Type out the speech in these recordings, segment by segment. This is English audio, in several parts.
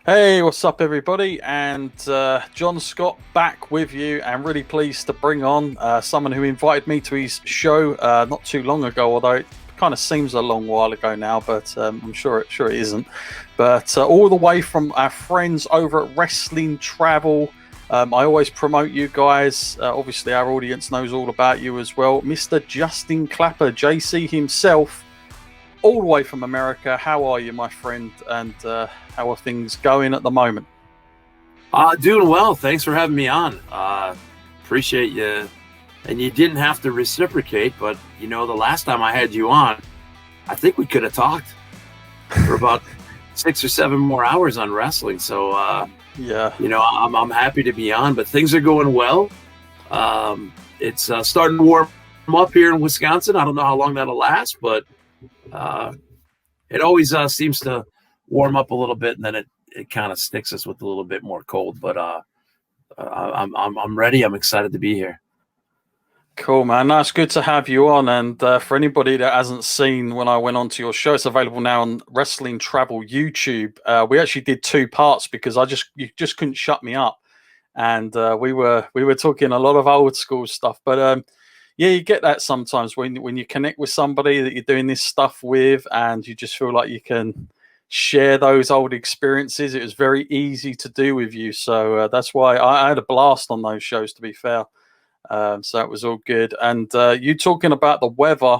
Hey, what's up, everybody? And John Scott back with you, and really pleased to bring on someone who invited me to his show not too long ago. Although it kind of seems a long while ago now, but I'm sure it isn't. But all the way from our friends over at Wrestling Travel. I always promote you guys. Obviously, our audience knows all about you as well, Mr. Justin Clapper, JC himself, all the way from America. How are you, my friend? And how are things going at the moment? Doing well. Thanks for having me on. Appreciate you. And you didn't have to reciprocate, but the last time I had you on, I think we could have talked for about 6 or 7 more hours on wrestling. So, Yeah. I'm happy to be on, but things are going well. It's starting to warm up here in Wisconsin. I don't know how long that'll last, but it always seems to warm up a little bit, and then it kind of sticks us with a little bit more cold. But I'm ready. I'm excited to be here. Cool, man. That's good to have you on. And for anybody that hasn't seen when I went on to your show, it's available now on Wrestling Travel YouTube. We actually did 2 parts because you just couldn't shut me up, and we were talking a lot of old school stuff. But yeah, you get that sometimes when you connect with somebody that you're doing this stuff with, and you just feel like you can share those old experiences. It was very easy to do with you, so that's why I had a blast on those shows. To be fair. So it was all good. And you talking about the weather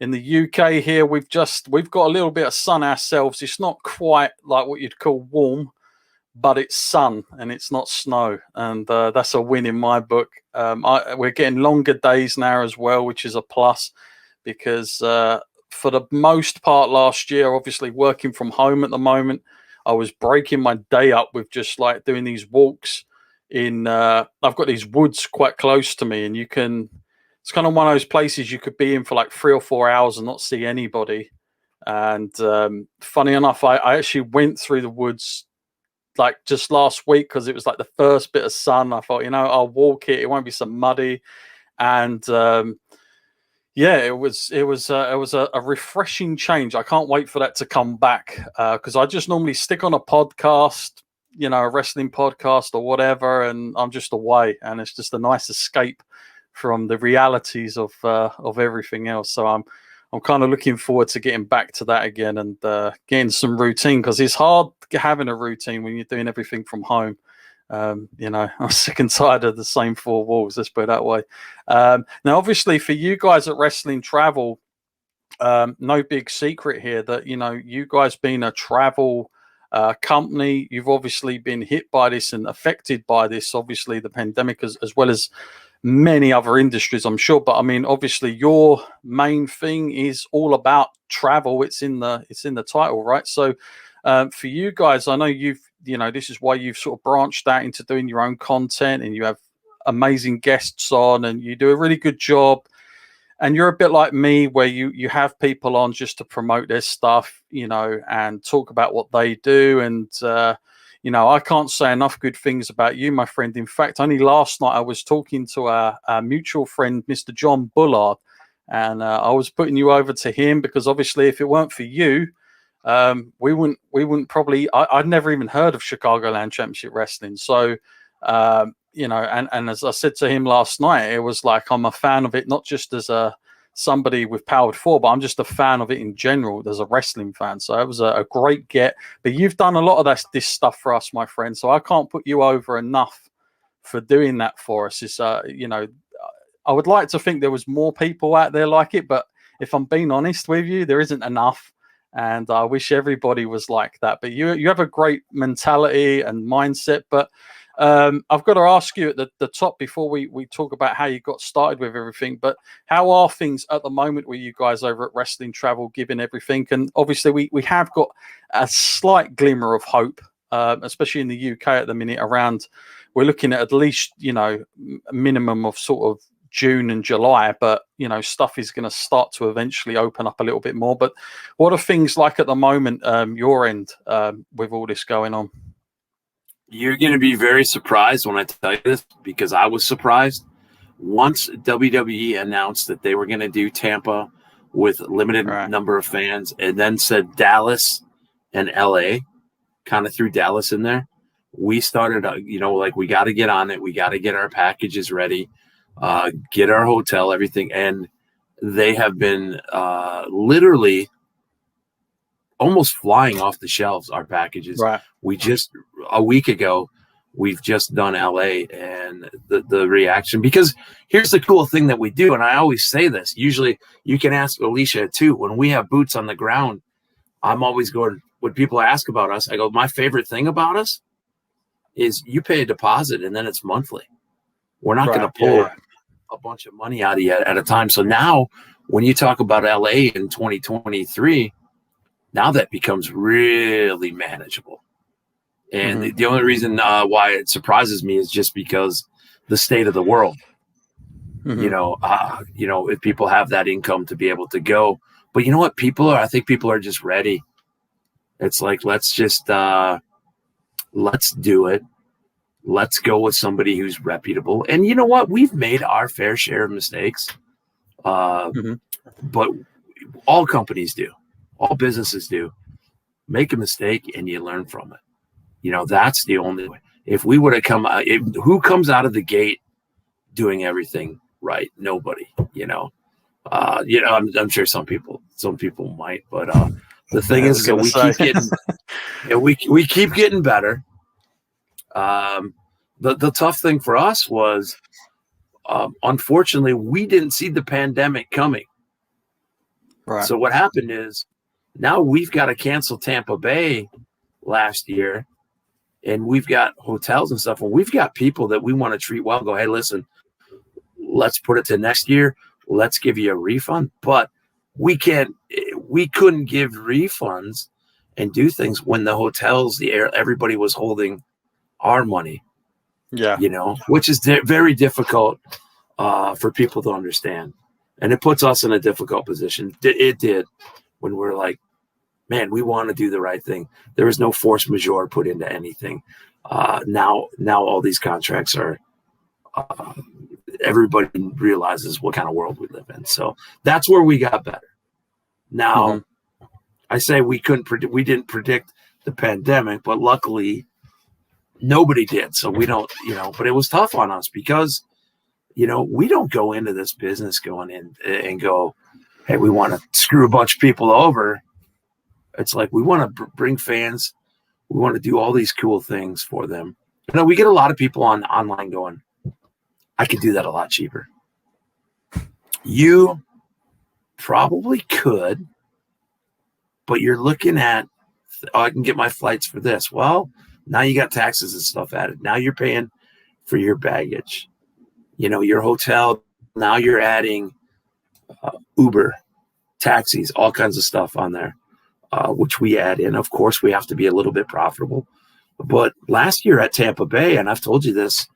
in the UK here, we've got a little bit of sun ourselves. It's not quite like what you'd call warm, but it's sun and it's not snow, and that's a win in my book. We're getting longer days now as well, which is a plus because for the most part last year, obviously working from home at the moment, I was breaking my day up with just like doing these walks in I've got these woods quite close to me, and it's kind of one of those places you could be in for like 3 or 4 hours and not see anybody. And funny enough, I actually went through the woods like just last week because it was like the first bit of sun. I thought, I'll walk it, it won't be so muddy. And yeah, it was a refreshing change. I can't wait for that to come back because I just normally stick on a podcast, a wrestling podcast or whatever, and I'm just away, and it's just a nice escape from the realities of everything else. So I'm kind of looking forward to getting back to that again and getting some routine because it's hard having a routine when you're doing everything from home. I'm sick and tired of the same 4 walls. Let's put it that way. Now, obviously, for you guys at Wrestling Travel, no big secret here that you guys being a travel company, you've obviously been hit by this and affected by this. Obviously, the pandemic as well as many other industries, I'm sure. But I mean, obviously, your main thing is all about travel. It's in the title, right? So, for you guys, I know this is why you've sort of branched out into doing your own content, and you have amazing guests on, and you do a really good job. And you're a bit like me, where you have people on just to promote their stuff, and talk about what they do. And I can't say enough good things about you, my friend. In fact, only last night I was talking to our mutual friend, Mr. John Bullard, and I was putting you over to him because obviously, if it weren't for you, we wouldn't probably. I'd never even heard of Chicagoland Championship Wrestling. So, and as I said to him last night, it was like I'm a fan of it, not just as somebody with Powered 4, but I'm just a fan of it in general. There's a wrestling fan, so it was a great get. But you've done a lot of this stuff for us, my friend. So I can't put you over enough for doing that for us. It's I would like to think there was more people out there like it, but if I'm being honest with you, there isn't enough. And I wish everybody was like that. But you have a great mentality and mindset. But I've got to ask you at the top before we talk about how you got started with everything. But how are things at the moment with you guys over at Wrestling Travel, given everything? And obviously, we have got a slight glimmer of hope, especially in the UK at the minute. We're looking at least a minimum of sort of June and July, but stuff is going to start to eventually open up a little bit more. But what are things like at the moment, your end, with all this going on? You're going to be very surprised when I tell you this, because I was surprised. Once WWE announced that they were going to do Tampa with limited Right. number of fans, and then said Dallas and LA, kind of threw Dallas in there. We started, like we got to get on it. We got to get our packages ready, get our hotel, everything. And they have been literally almost flying off the shelves, our packages. Right. We just, a week ago, we've just done LA, and the reaction, because here's the cool thing that we do. And I always say this, usually you can ask Alicia too, when we have boots on the ground, I'm always going, when people ask about us, I go, my favorite thing about us is you pay a deposit and then it's monthly. We're not going to pull a bunch of money out of you at a time. So now when you talk about LA in 2023, now that becomes really manageable. And the only reason why it surprises me is just because the state of the world, if people have that income to be able to go, but you know what, I think people are just ready. It's like, let's do it. Let's go with somebody who's reputable. And you know what? We've made our fair share of mistakes. But all companies do. All businesses do. Make a mistake and you learn from it. That's the only way. If we would have who comes out of the gate doing everything right? Nobody, I'm sure some people might, but the thing is, so we keep getting better. The tough thing for us was, unfortunately, we didn't see the pandemic coming. Right. So what happened is now we've got to cancel Tampa Bay last year, and we've got hotels and stuff, and we've got people that we want to treat well. Go, hey, listen, let's put it to next year. Let's give you a refund, but we couldn't give refunds and do things when the hotels, everybody was holding our money. Yeah. Which is very difficult for people to understand. And it puts us in a difficult position. It did, when we're like, man, we want to do the right thing. There was no force majeure put into anything. Now all these contracts are, everybody realizes what kind of world we live in. So that's where we got better. Now, I say we didn't predict the pandemic, but luckily nobody did. So we don't, but it was tough on us because, we don't go into this business going in and go, hey, we want to screw a bunch of people over. It's like, we want to bring fans. We want to do all these cool things for them. We get a lot of people online going, I could do that a lot cheaper. You probably could, but you're looking at, I can get my flights for this. Well, now you got taxes and stuff added. Now you're paying for your baggage, your hotel. Now you're adding Uber, taxis, all kinds of stuff on there, which we add in. Of course, we have to be a little bit profitable. But last year at Tampa Bay, and I've told you this,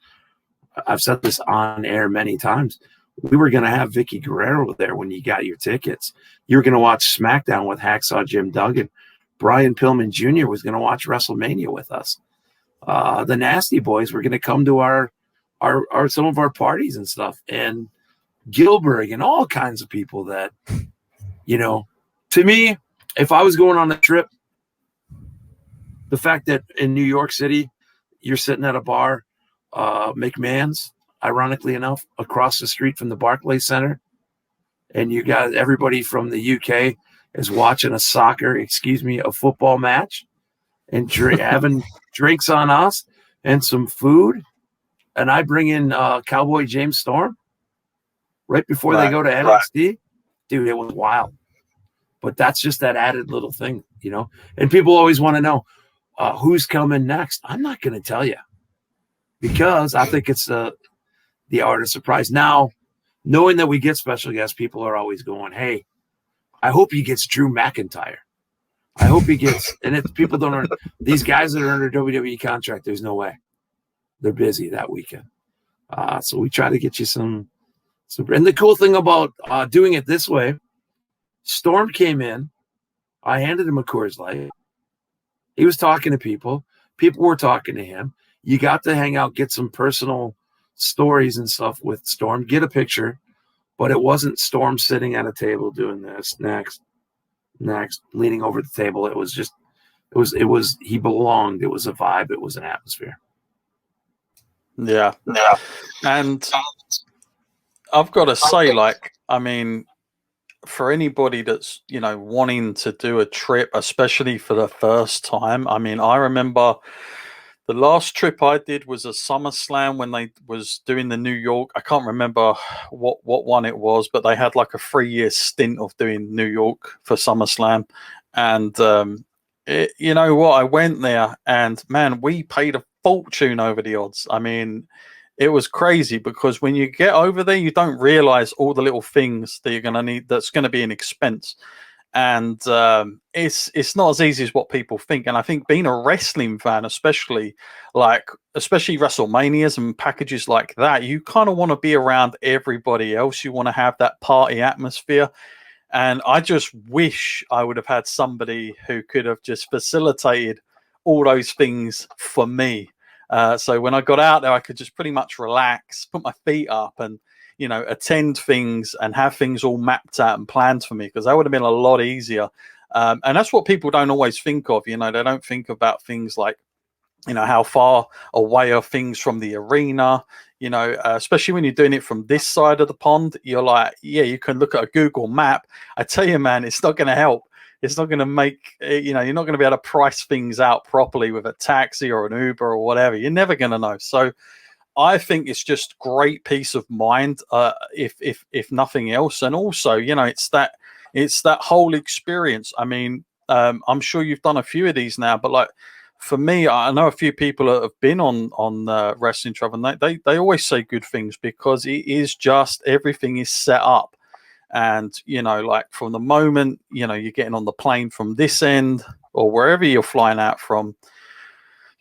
I've said this on air many times, we were going to have Vicky Guerrero there when you got your tickets. You were going to watch SmackDown with Hacksaw Jim Duggan. Brian Pillman Jr. was going to watch WrestleMania with us. The Nasty Boys were going to come to our some of our parties and stuff, and Gilbert and all kinds of people that, to me, if I was going on a trip, the fact that in New York City, you're sitting at a bar, McMahon's, ironically enough, across the street from the Barclays Center, and you got everybody from the UK is watching a football match, and having drinks on us and some food, and I bring in Cowboy James Storm right before they go to NXT. Dude, it was wild. But that's just that added little thing, and people always want to know who's coming next. I'm not going to tell you, because I think it's the art of surprise. Now, knowing that we get special guests, people are always going, hey, I hope he gets Drew McIntyre. I hope he gets, and if people don't earn, these guys that are under WWE contract, there's no way. They're busy that weekend. So we try to get you some, and the cool thing about doing it this way, Storm came in, I handed him a Coors Light. He was talking to people. People were talking to him. You got to hang out, get some personal stories and stuff with Storm, get a picture, but it wasn't Storm sitting at a table doing this, next, leaning over the table. It was he belonged. It was a vibe. It was an atmosphere. Yeah. And I've got to say, like, I mean, for anybody that's, wanting to do a trip, especially for the first time, I mean, I remember the last trip I did was a SummerSlam when they was doing the New York. I can't remember what one it was, but they had like a 3-year stint of doing New York for SummerSlam. And you know what? I went there, and man, we paid a fortune over the odds. I mean, it was crazy because when you get over there, you don't realize all the little things that you're going to need. That's going to be an expense, and it's not as easy as what people think. And I think being a wrestling fan, especially WrestleManias and packages like that, you kind of want to be around everybody else. You want to have that party atmosphere. And I just wish I would have had somebody who could have just facilitated all those things for me. So when I got out there, I could just pretty much relax, put my feet up, and attend things and have things all mapped out and planned for me, because that would have been a lot easier. And that's what people don't always think of. They don't think about things like, how far away are things from the arena, especially when you're doing it from this side of the pond. You're like, yeah, you can look at a Google map. I tell you, man, it's not going to help. It's not going to make, you're not going to be able to price things out properly with a taxi or an Uber or whatever. You're never going to know. So I think it's just great peace of mind, if nothing else. And also, it's that whole experience. I mean, I'm sure you've done a few of these now, but like, for me, I know a few people that have been on Wrestling Travel, and they always say good things, because it is just, everything is set up. And, like from the moment, you're getting on the plane from this end or wherever you're flying out from,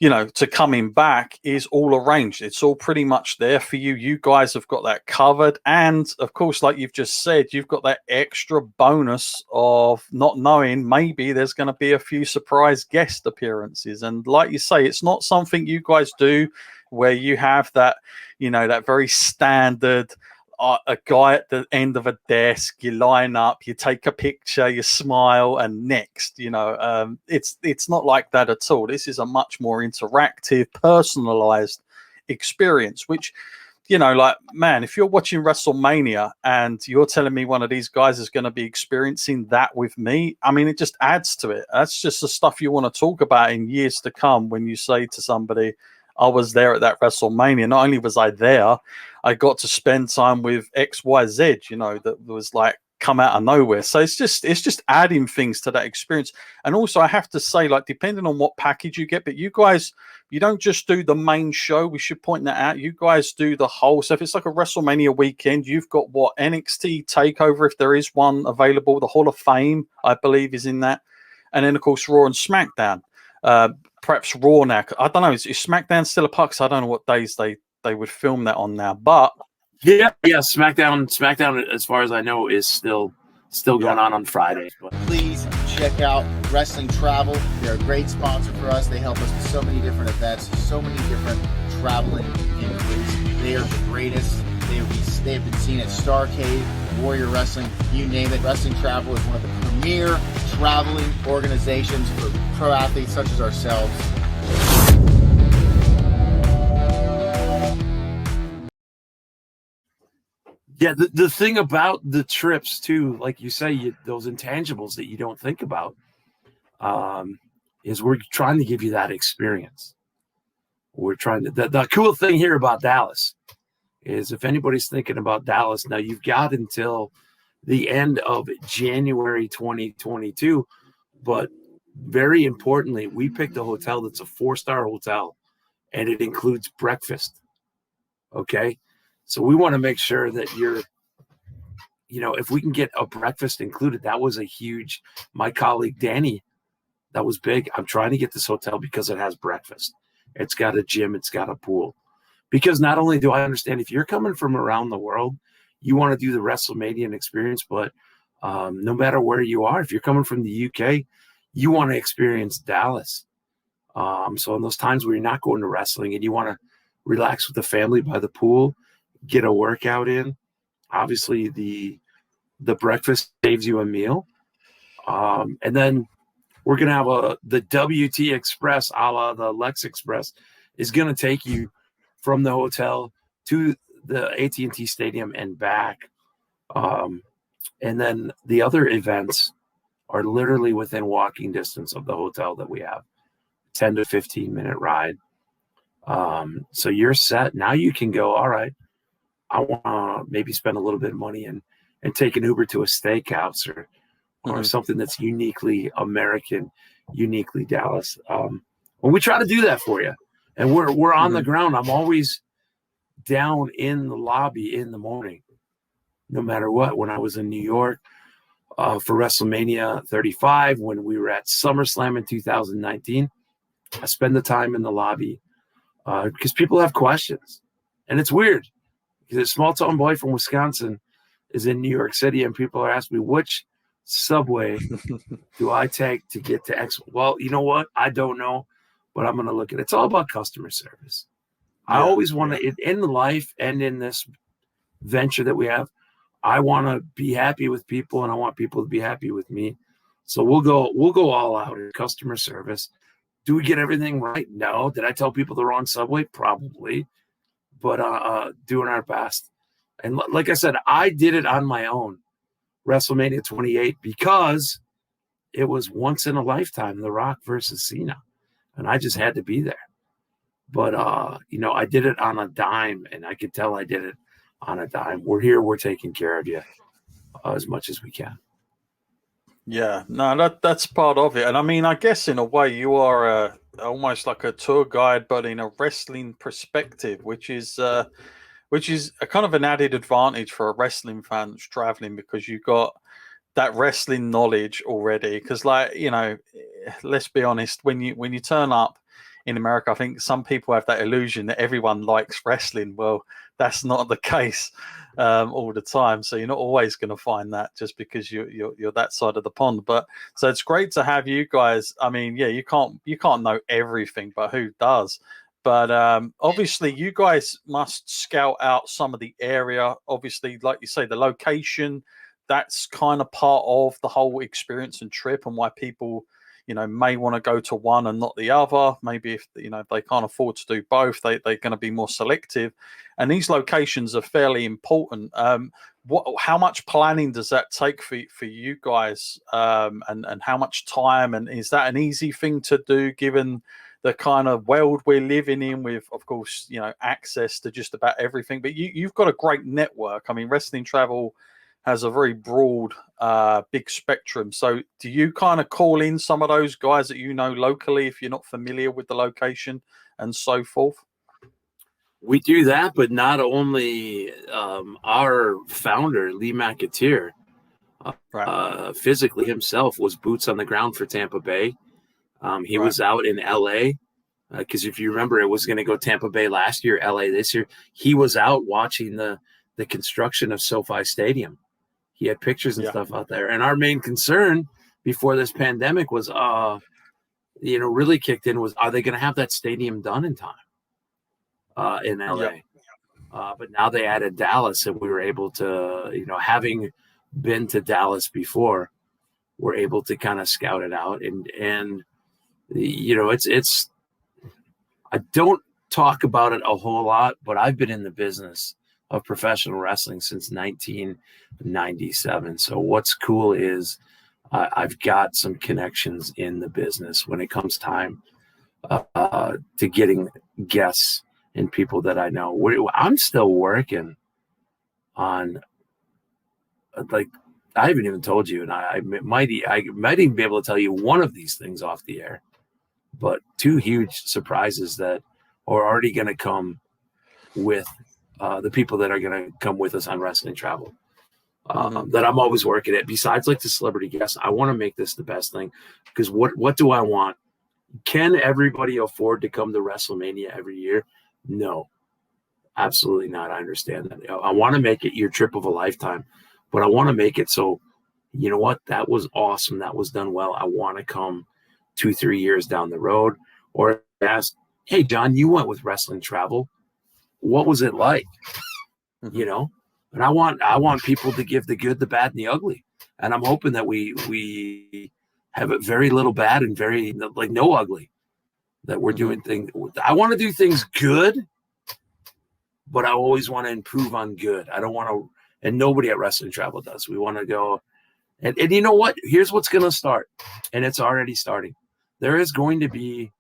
to coming back, is all arranged. It's all pretty much there for you. You guys have got that covered. And of course, like you've just said, you've got that extra bonus of not knowing, maybe there's going to be a few surprise guest appearances. And like you say, it's not something you guys do where you have that, that very standard, a guy at the end of a desk, you line up, you take a picture, you smile, and next. It's not like that at all. This is a much more interactive, personalized experience, which, like, man, if you're watching WrestleMania and you're telling me one of these guys is going to be experiencing that with me, I mean, it just adds to it. That's just the stuff you want to talk about in years to come when you say to somebody, I was there at that WrestleMania. Not only was I there, I got to spend time with XYZ, that was like come out of nowhere. So it's just adding things to that experience. And also, I have to say, like, depending on what package you get, but you guys, you don't just do the main show. We should point that out. You guys do the whole. So if it's like a WrestleMania weekend, you've got what, NXT Takeover, if there is one available. The Hall of Fame, I believe, is in that. And then, of course, Raw and SmackDown. Perhaps Raw now. I don't know. Is SmackDown still a part? Because I don't know what days they would film that on now. But yeah, SmackDown, as far as I know, is still going on Fridays. But please check out Wrestling Travel. They're a great sponsor for us. They help us with so many different events, so many different traveling inquiries. They are the greatest. They have been seen at Starrcade, Warrior Wrestling, you name it. Wrestling Travel is one of the premier traveling organizations for pro athletes such as ourselves. Yeah, the thing about the trips too, like you say, those intangibles that you don't think about, is we're trying to give you that experience. We're trying to. The cool thing here about Dallas is, if anybody's thinking about Dallas now, you've got until the end of January 2022. But very importantly, we picked a hotel that's a 4-star hotel, and it includes breakfast. Okay. So we want to make sure that if we can get a breakfast included, that was a huge, my colleague Danny, that was big. I'm trying to get this hotel because it has breakfast. It's got a gym. It's got a pool. Because not only do I understand, if you're coming from around the world, you want to do the WrestleMania experience, but no matter where you are, if you're coming from the UK, you want to experience Dallas. So in those times where you're not going to wrestling and you want to relax with the family by the pool, get a workout in, obviously the breakfast saves you a meal. And then we're going to have the WT Express, a la the Lex Express, is going to take you from the hotel to the AT&T Stadium and back. And then the other events are literally within walking distance of the hotel that we have, 10 to 15 minute ride. So you're set. Now you can go, all right, I want to maybe spend a little bit of money and take an Uber to a steakhouse or something that's uniquely American, uniquely Dallas. When we try to do that for you, and we're on the ground. I'm always down in the lobby in the morning, no matter what. When I was in New York for WrestleMania 35, when we were at SummerSlam in 2019, I spend the time in the lobby because people have questions. And it's weird because a small town boy from Wisconsin is in New York City, and people are asking me, which subway do I take to get to X? Well, you know what? I don't know, but I'm going to look at it. It's all about customer service. I always want to, in life and in this venture that we have, I want to be happy with people, and I want people to be happy with me. So we'll go all out in customer service. Do we get everything right? No. Did I tell people the wrong subway? Probably. But doing our best. And like I said, I did it on my own, WrestleMania 28, because it was once in a lifetime, The Rock versus Cena. And I just had to be there. But, I did it on a dime, and I could tell I did it on a dime. We're here. We're taking care of you as much as we can. Yeah, no, that's part of it. And I mean, I guess in a way you are almost like a tour guide, but in a wrestling perspective, which is a kind of an added advantage for a wrestling fan that's traveling, because you got that wrestling knowledge already. Because, let's be honest, when you turn up in America, I think some people have that illusion that everyone likes wrestling. Well, that's not the case all the time. So you're not always going to find that just because you're that side of the pond. But so it's great to have you guys. I mean, yeah, you can't know everything, but who does? But obviously, you guys must scout out some of the area. Obviously, like you say, the location, that's kind of part of the whole experience and trip, and why people, may want to go to one and not the other. Maybe if they can't afford to do both, they're going to be more selective. And these locations are fairly important. How much planning does that take for you guys, and how much time? And is that an easy thing to do given the kind of world we're living in with, of course, access to just about everything? But you've got a great network. I mean, Wrestling Travel has a very broad, big spectrum. So do you kind of call in some of those guys that locally if you're not familiar with the location and so forth? We do that, but not only our founder, Lee McAteer, physically himself was boots on the ground for Tampa Bay. He was out in L.A. Because if you remember, it was going to go Tampa Bay last year, L.A. this year. He was out watching the construction of SoFi Stadium. He had pictures and stuff out there. And our main concern before this pandemic was, really kicked in was, are they going to have that stadium done in time in LA? But now they added Dallas, and we were able to, having been to Dallas before, we're able to kind of scout it out. And it's I don't talk about it a whole lot, but I've been in the business of professional wrestling since 1997. So what's cool is I've got some connections in the business when it comes time to getting guests and people that I know. I'm still working on, I haven't even told you, and I might even be able to tell you one of these things off the air, but two huge surprises that are already going to come with the people that are going to come with us on Wrestling Travel that I'm always working at. Besides the celebrity guests, I want to make this the best thing, because what do I want? Can everybody afford to come to WrestleMania every year? No, absolutely not. I understand that. I want to make it your trip of a lifetime, but I want to make it so, you know what? That was awesome. That was done well. I want to come 2-3 years down the road, or ask, hey, John, you went with Wrestling Travel. What was it like? And I want people to give the good, the bad, and the ugly. And I'm hoping that we have it very little bad and very like no ugly. That we're doing things. I want to do things good, but I always want to improve on good. I don't want to, and nobody at Wrestling Travel does. We want to go, and you know what? Here's what's going to start, and it's already starting. There is going to be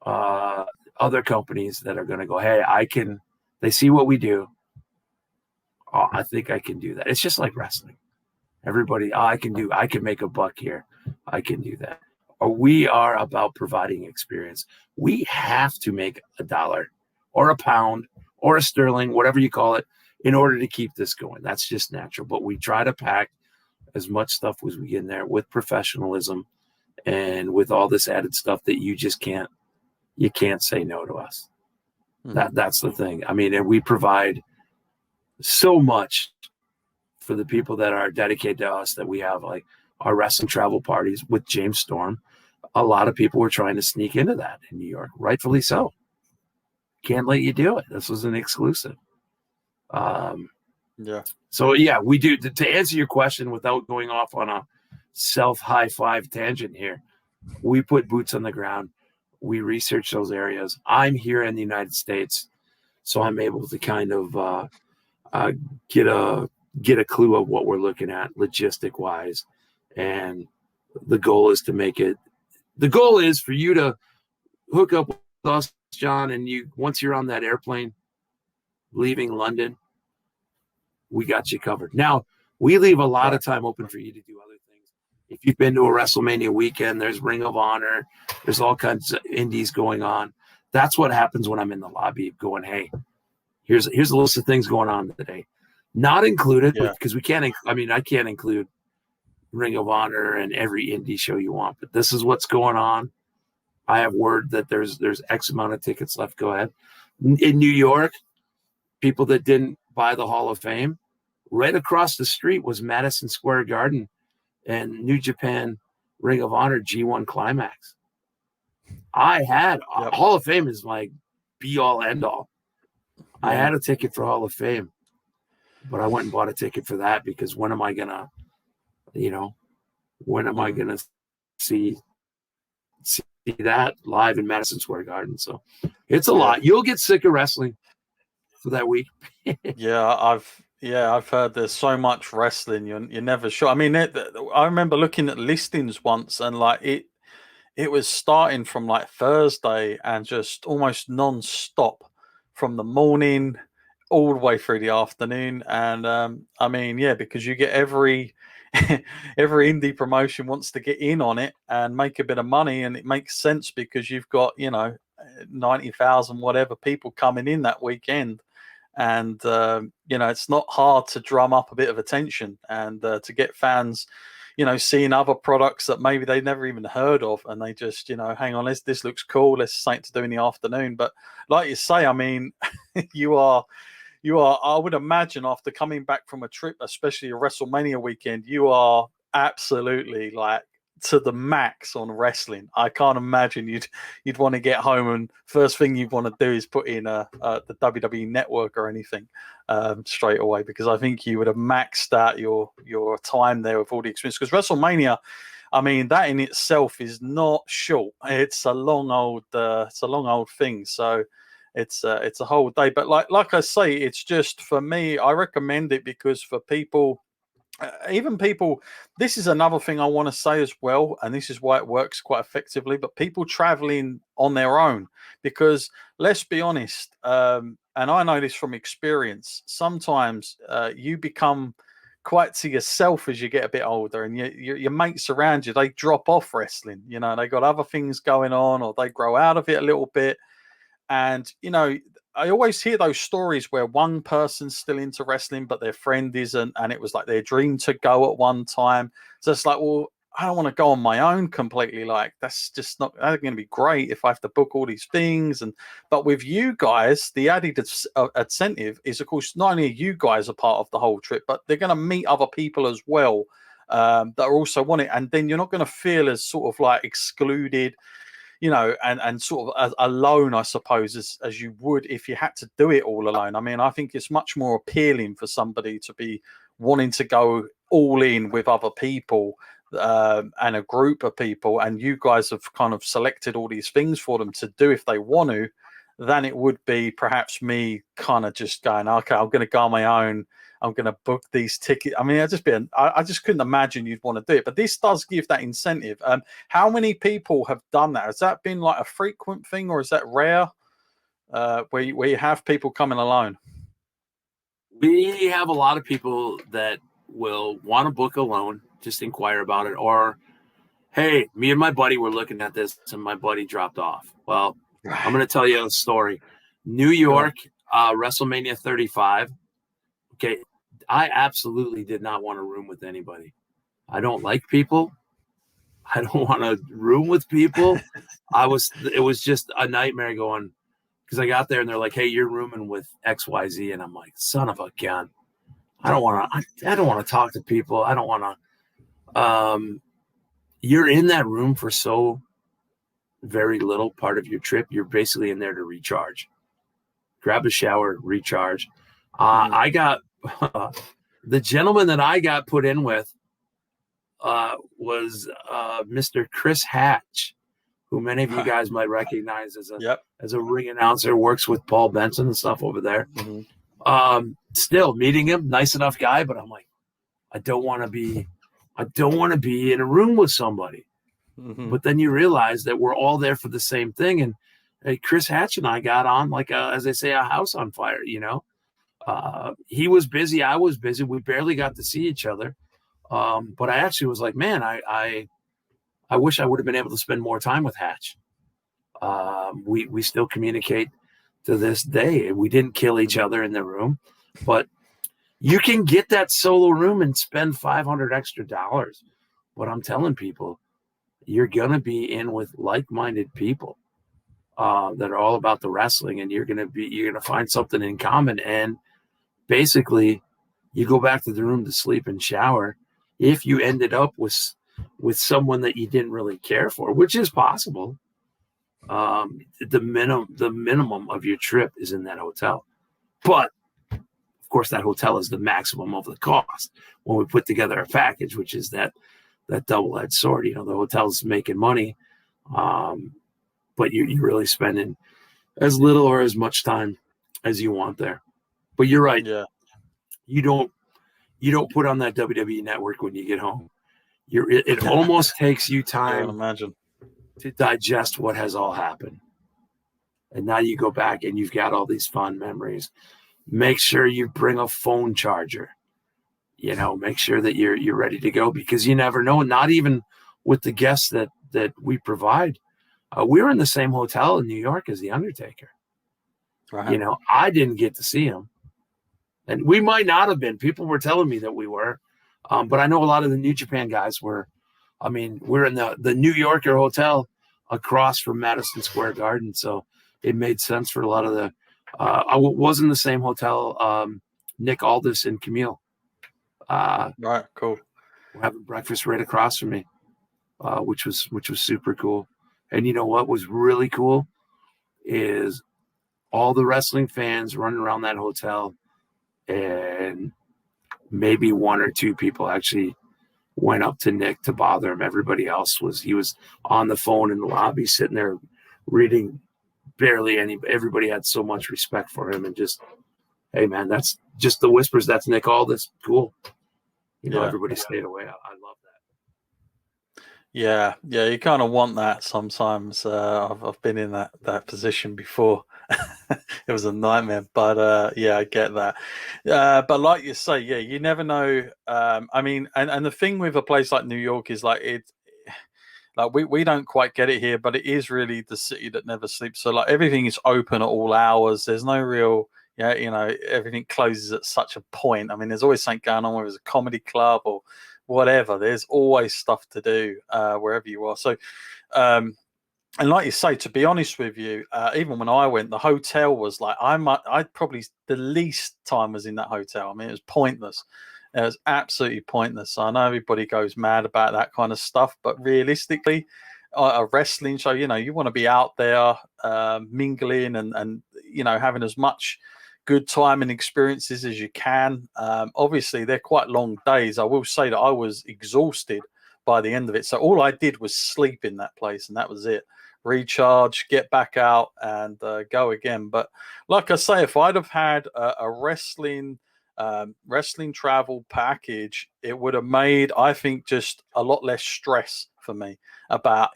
other companies that are going to go, hey, they see what we do. Oh, I think I can do that. It's just like wrestling. Everybody, I can make a buck here. I can do that. Or we are about providing experience. We have to make $1 or £1 or a sterling, whatever you call it, in order to keep this going. That's just natural. But we try to pack as much stuff as we get in there with professionalism and with all this added stuff that you can't say no to us. That's the thing. I mean, and we provide so much for the people that are dedicated to us, that we have like our wrestling travel parties with James Storm. A lot of people were trying to sneak into that in New York, rightfully so. Can't let you do it. This was an exclusive. Yeah. So yeah, we do. To answer your question without going off on a self high five tangent here, we put boots on the ground. We research those areas. I'm here in the United States, so I'm able to kind of get a clue of what we're looking at logistic wise, and the goal is to make it. The goal is for you to hook up with us, John, and once you're on that airplane leaving London, we got you covered. Now, we leave a lot of time open for you to do other things. If you've been to a WrestleMania weekend, there's Ring of Honor, there's all kinds of indies going on. That's what happens when I'm in the lobby going, hey, here's a list of things going on today. Not included, because we can't, I can't include Ring of Honor and every indie show you want, but this is what's going on. I have word that there's X amount of tickets left. Go ahead. In New York, people that didn't buy the Hall of Fame, right across the street was Madison Square Garden and New Japan Ring of Honor G1 Climax. I had Hall of Fame is like be all end all. I had a ticket for Hall of Fame, but I went and bought a ticket for that because when am I gonna see that live in Madison Square Garden? So it's a lot. You'll get sick of wrestling for that week. I've heard there's so much wrestling. You're never sure. I mean, I remember looking at listings once, and like it was starting from like Thursday and just almost non-stop from the morning all the way through the afternoon. And because you get every indie promotion wants to get in on it and make a bit of money, and it makes sense because you've got 90,000 whatever people coming in that weekend, and it's not hard to drum up a bit of attention and to get fans seeing other products that maybe they've never even heard of, and they just hang on, this looks cool, let's something to do in the afternoon. But like you say, I mean, you are, I would imagine, after coming back from a trip, especially a WrestleMania weekend, you are absolutely like to the max on wrestling. I can't imagine you'd want to get home and first thing you'd want to do is put in the WWE Network or anything straight away, because I think you would have maxed out your time there with all the experience. Because WrestleMania, I mean, that in itself is not short. It's a long old thing. So it's a whole day. But like I say, it's just, for me, I recommend it because for people, even people, this is another thing I want to say as well, and this is why it works quite effectively, but people traveling on their own, because let's be honest, and I know this from experience, sometimes you become quite to yourself as you get a bit older, and your mates around you, they drop off wrestling, they got other things going on, or they grow out of it a little bit. And I always hear those stories where one person's still into wrestling, but their friend isn't, and it was like their dream to go at one time. So it's like, well, I don't want to go on my own completely. Like, that's just not going to be great if I have to book all these things. But with you guys, the added incentive is, of course, not only are you guys a part of the whole trip, but they're going to meet other people as well that are also want it. And then you're not going to feel as sort of like excluded, and sort of alone, I suppose, as you would if you had to do it all alone. I mean, I think it's much more appealing for somebody to be wanting to go all in with other people and a group of people, and you guys have kind of selected all these things for them to do if they want to, than it would be perhaps me kind of just going, okay, I'm going to go on my own. I'm going to book these tickets. I mean, I just couldn't imagine you'd want to do it. But this does give that incentive. How many people have done that? Has that been like a frequent thing, or is that rare? Where you have people coming alone? We have a lot of people that will want to book alone, just inquire about it, or hey, me and my buddy were looking at this and my buddy dropped off. Well, I'm going to tell you a story. New York, WrestleMania 35. Okay, I absolutely did not want to room with anybody. I don't like people. I don't want to room with people. It was just a nightmare going, because I got there and they're like, hey, you're rooming with XYZ. And I'm like, son of a gun. I don't want to talk to people. I don't want to. You're in that room for so very little part of your trip. You're basically in there to recharge. Grab a shower, recharge. I got the gentleman that I got put in with was Mr. Chris Hatch, who many of you guys might recognize as a ring announcer, works with Paul Benson and stuff over there. Mm-hmm. Still meeting him, nice enough guy, but I'm like, I don't want to be in a room with somebody. Mm-hmm. But then you realize that we're all there for the same thing. And hey, Chris Hatch and I got on like as they say, a house on fire, you know. He was busy, I was busy. We barely got to see each other. But I actually was like, man, I wish I would have been able to spend more time with Hatch. We still communicate to this day. We didn't kill each other in the room, but you can get that solo room and spend $500 extra. But I'm telling people, you're going to be in with like-minded people that are all about the wrestling, and you're going to find something in common. And basically you go back to the room to sleep and shower. If you ended up with someone that you didn't really care for, which is possible, the minimum of your trip is in that hotel. But of course, that hotel is the maximum of the cost when we put together a package, which is that double-edged sword. You know, the hotel's making money, but you're really spending as little or as much time as you want there. But you're right. Yeah. You don't put on that WWE network when you get home. It almost takes you time to digest what has all happened. And now you go back and you've got all these fond memories. Make sure you bring a phone charger. You know, make sure that you're ready to go, because you never know. Not even with the guests that we provide. We were in the same hotel in New York as The Undertaker. Right. You know, I didn't get to see him. And we might not have been. People were telling me that we were. But I know a lot of the New Japan guys were. I mean, we're in the New Yorker hotel across from Madison Square Garden. So it made sense for a lot of the I was in the same hotel, Nick Aldis and Camille. Right, cool. We're having breakfast right across from me, which was super cool. And you know what was really cool is all the wrestling fans running around that hotel, and maybe one or two people actually went up to Nick to bother him. Everybody else was on the phone in the lobby, sitting there reading. Everybody had so much respect for him, and just, hey man, that's just the whispers. That's Nick Aldis. Cool. You know, everybody stayed away. I love that. Yeah. You kind of want that sometimes. I've been in that position before. It was a nightmare, but I get that. But like you say, you never know. I mean, and the thing with a place like New York is like it. Like we don't quite get it here, but it is really the city that never sleeps. So like everything is open at all hours. There's no real, everything closes at such a point. I mean, there's always something going on, whether it's a comedy club or whatever. There's always stuff to do wherever you are. So, and like you say, to be honest with you, even when I went, the hotel was like, I probably the least time was in that hotel. I mean, it was pointless. It was absolutely pointless. I know everybody goes mad about that kind of stuff, but realistically, a wrestling show, you want to be out there mingling and having as much good time and experiences as you can. Obviously, they're quite long days. I will say that I was exhausted by the end of it. So all I did was sleep in that place, and that was it. Recharge, get back out, and go again. But like I say, if I'd have had a wrestling travel package, it would have made, I think, just a lot less stress for me about,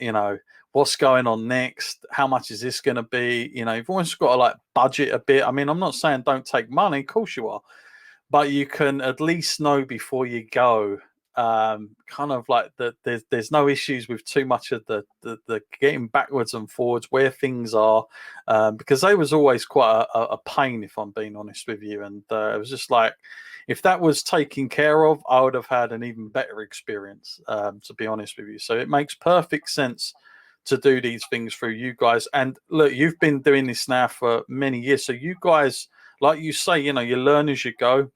what's going on next, how much is this going to be. You've always got to like budget a bit. I mean, I'm not saying don't take money, of course you are, but you can at least know before you go, kind of like that there's no issues with too much of the getting backwards and forwards where things are, because they was always quite a pain, if I'm being honest with you. And it was just like, if that was taken care of, I would have had an even better experience, to be honest with you. So it makes perfect sense to do these things through you guys. And look, you've been doing this now for many years, so you guys, like you say, you learn as you go.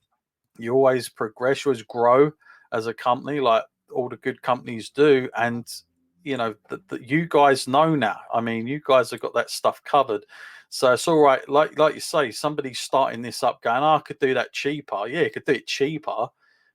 You always progress, you always grow as a company, like all the good companies do. And that you guys know now. I mean, you guys have got that stuff covered, so it's all right. Like you say, somebody's starting this up, going, "Oh, I could do that cheaper." Yeah, you could do it cheaper,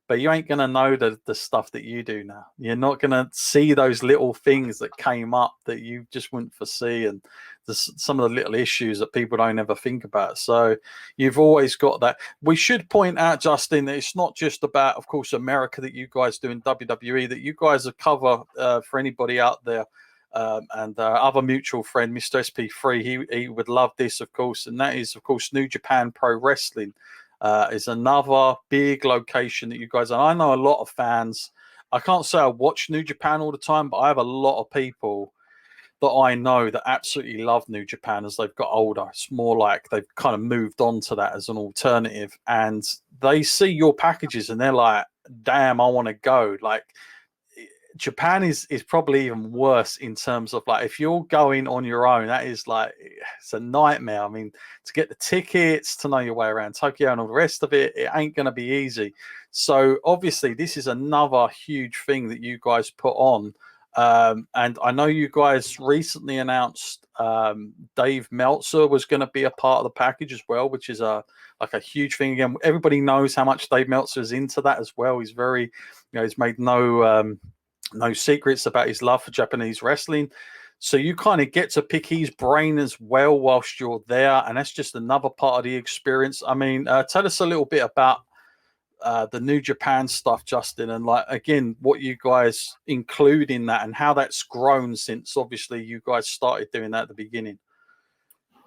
but you ain't gonna know the stuff that you do now. You're not gonna see those little things that came up that you just wouldn't foresee, and some of the little issues that people don't ever think about. So you've always got that. We should point out, Justin, that it's not just about, of course, America that you guys do in WWE, that you guys are cover for anybody out there. And other mutual friend, Mr. SP3, he would love this, of course, and that is, of course, New Japan Pro Wrestling. Is another big location that you guys, and I know a lot of fans. I can't say I watch New Japan all the time, but I have a lot of people that I know that absolutely love New Japan as they've got older. It's more like they've kind of moved on to that as an alternative, and they see your packages and they're like, damn, I want to go. Like, Japan is probably even worse in terms of, like, if you're going on your own, that is like, it's a nightmare. I mean, to get the tickets, to know your way around Tokyo and all the rest of it, it ain't going to be easy. So obviously this is another huge thing that you guys put on. And I know you guys recently announced Dave Meltzer was going to be a part of the package as well, which is a huge thing. Again, everybody knows how much Dave Meltzer is into that as well. He's very, he's made no secrets about his love for Japanese wrestling. So you kind of get to pick his brain as well whilst you're there. And that's just another part of the experience. I mean, tell us a little bit about the New Japan stuff, Justin, and like, again, what you guys include in that and how that's grown since obviously you guys started doing that at the beginning.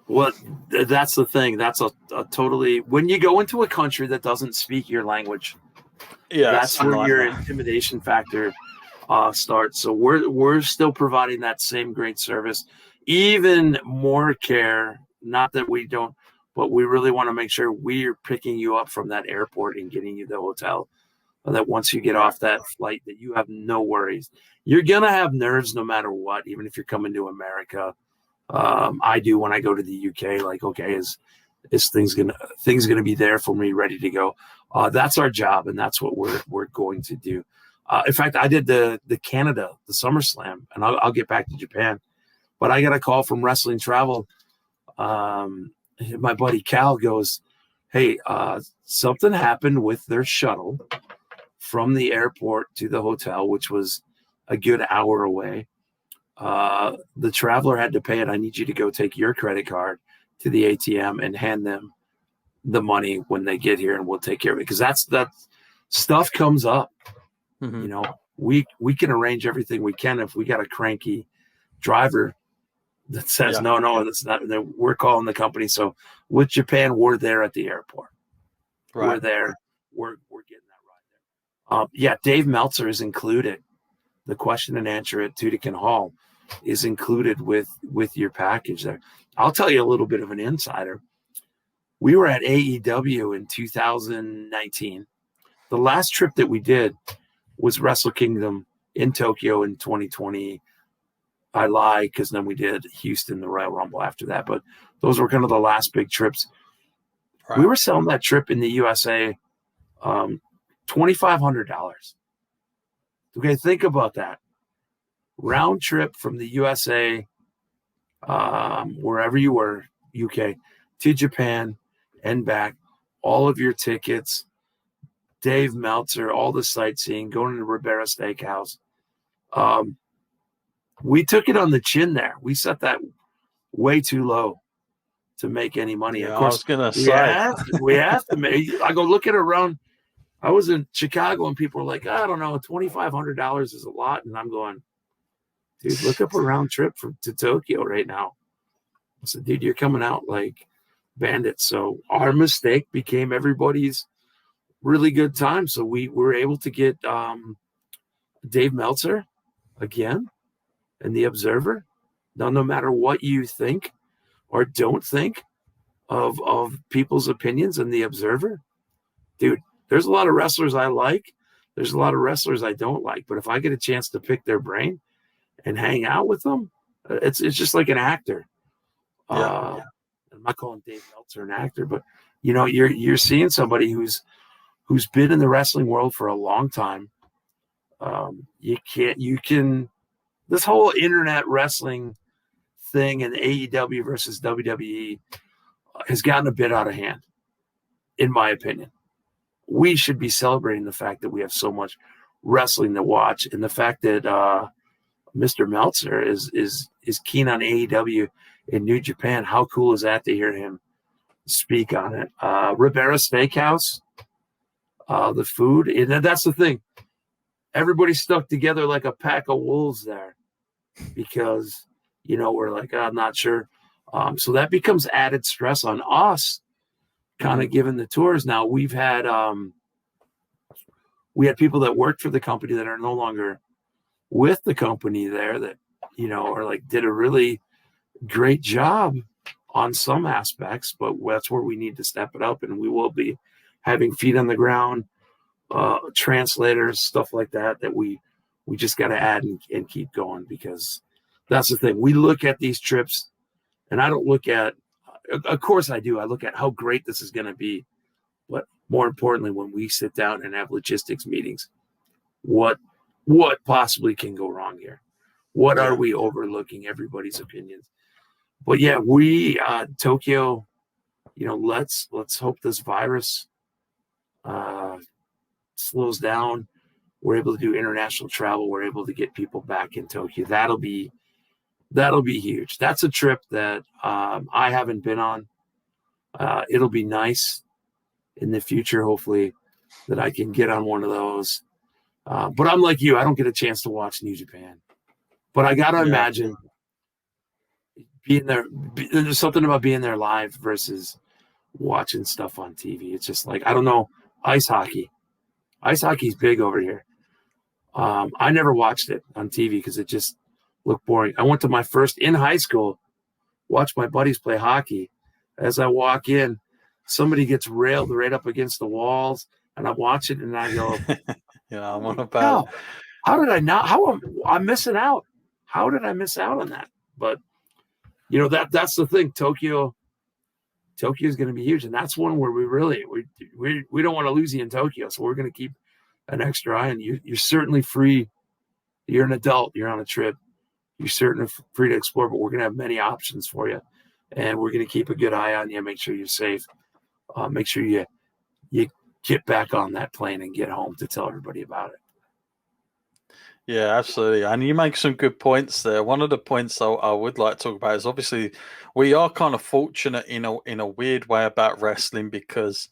Well, that's the thing. That's a totally, when you go into a country that doesn't speak your language, that's where your intimidation factor starts. So we're still providing that same great service, even more care. Not that we don't, but we really want to make sure we're picking you up from that airport and getting you to the hotel. That once you get off that flight, that you have no worries. You're gonna have nerves no matter what, even if you're coming to America. I do when I go to the UK. Like, okay, is things gonna be there for me, ready to go? That's our job, and that's what we're going to do. In fact, I did the Canada, the SummerSlam, and I'll get back to Japan. But I got a call from Wrestling Travel. My buddy Cal goes, "Hey, something happened with their shuttle from the airport to the hotel, which was a good hour away. The traveler had to pay it. I need you to go take your credit card to the ATM and hand them the money when they get here, and we'll take care of it." Because that stuff comes up. Mm-hmm. We can arrange everything we can. If we got a cranky driver that says, no, that's not, then we're calling the company. So with Japan, we're there at the airport. Right. We're there. We're getting that ride there. Dave Meltzer is included. The question and answer at Tudican Hall is included with your package there. I'll tell you a little bit of an insider. We were at AEW in 2019. The last trip that we did was Wrestle Kingdom in Tokyo in 2020. I lie, because then we did Houston, the Royal Rumble after that. But those were kind of the last big trips. Right. We were selling that trip in the USA, $2,500. Okay, think about that. Round trip from the USA, wherever you were, UK, to Japan and back, all of your tickets, Dave Meltzer, all the sightseeing, going to the Ribera Steakhouse. We took it on the chin there. We set that way too low to make any money. Yeah, Of I course, was gonna say. we have to make. I go look at around. I was in Chicago and people were like, I don't know, $2,500 is a lot, and I'm going, dude, look up a round trip to Tokyo right now. I said, dude, you're coming out like bandits. So our mistake became everybody's really good time. So we were able to get Dave Meltzer again in the Observer. Now, no matter what you think or don't think of people's opinions in the Observer, dude, there's a lot of wrestlers I like. There's a lot of wrestlers I don't like. But if I get a chance to pick their brain and hang out with them, it's just like an actor. Yeah. I'm not calling Dave Meltzer an actor, but you're seeing somebody who's been in the wrestling world for a long time. This whole internet wrestling thing and AEW versus WWE has gotten a bit out of hand, in my opinion. We should be celebrating the fact that we have so much wrestling to watch, and the fact that Mr. Meltzer is keen on AEW in New Japan. How cool is that to hear him speak on it? Ribera Steakhouse, the food, and that's the thing. Everybody stuck together like a pack of wolves there because, we're like, I'm not sure. So that becomes added stress on us, kind of giving the tours. Now we had people that worked for the company that are no longer with the company there that, are like, did a really great job on some aspects, but that's where we need to step it up. And we will be having feet on the ground, translators, stuff like that we just got to add and keep going, because that's the thing. We look at these trips, and I don't look at, of course I do, I look at how great this is going to be, but more importantly, when we sit down and have logistics meetings, what possibly can go wrong here? What are we overlooking? Everybody's opinions. But yeah, we Tokyo, let's hope this virus slows down. We're able to do international travel. We're able to get people back in Tokyo. That'll be huge. That's a trip that I haven't been on. It'll be nice in the future, hopefully, that I can get on one of those. But I'm like you. I don't get a chance to watch New Japan. But I got to imagine being there. There's something about being there live versus watching stuff on TV. It's just like, I don't know, ice hockey. Ice hockey's big over here. I never watched it on TV because it just looked boring. I went to my first in high school, watched my buddies play hockey. As I walk in, somebody gets railed right up against the walls, and I watch it and I go, yeah, I'm on about. How did I not? I'm missing out? How did I miss out on that? But that's the thing. Tokyo is going to be huge, and that's one where we don't want to lose you in Tokyo, so we're going to keep an extra eye on you. You're certainly free. You're an adult. You're on a trip. You're certainly free to explore, but we're going to have many options for you, and we're going to keep a good eye on you. Make sure you're safe. Make sure you get back on that plane and get home to tell everybody about it. Yeah, absolutely. And you make some good points there. One of the points I would like to talk about is, obviously we are kind of fortunate in a weird way about wrestling, because,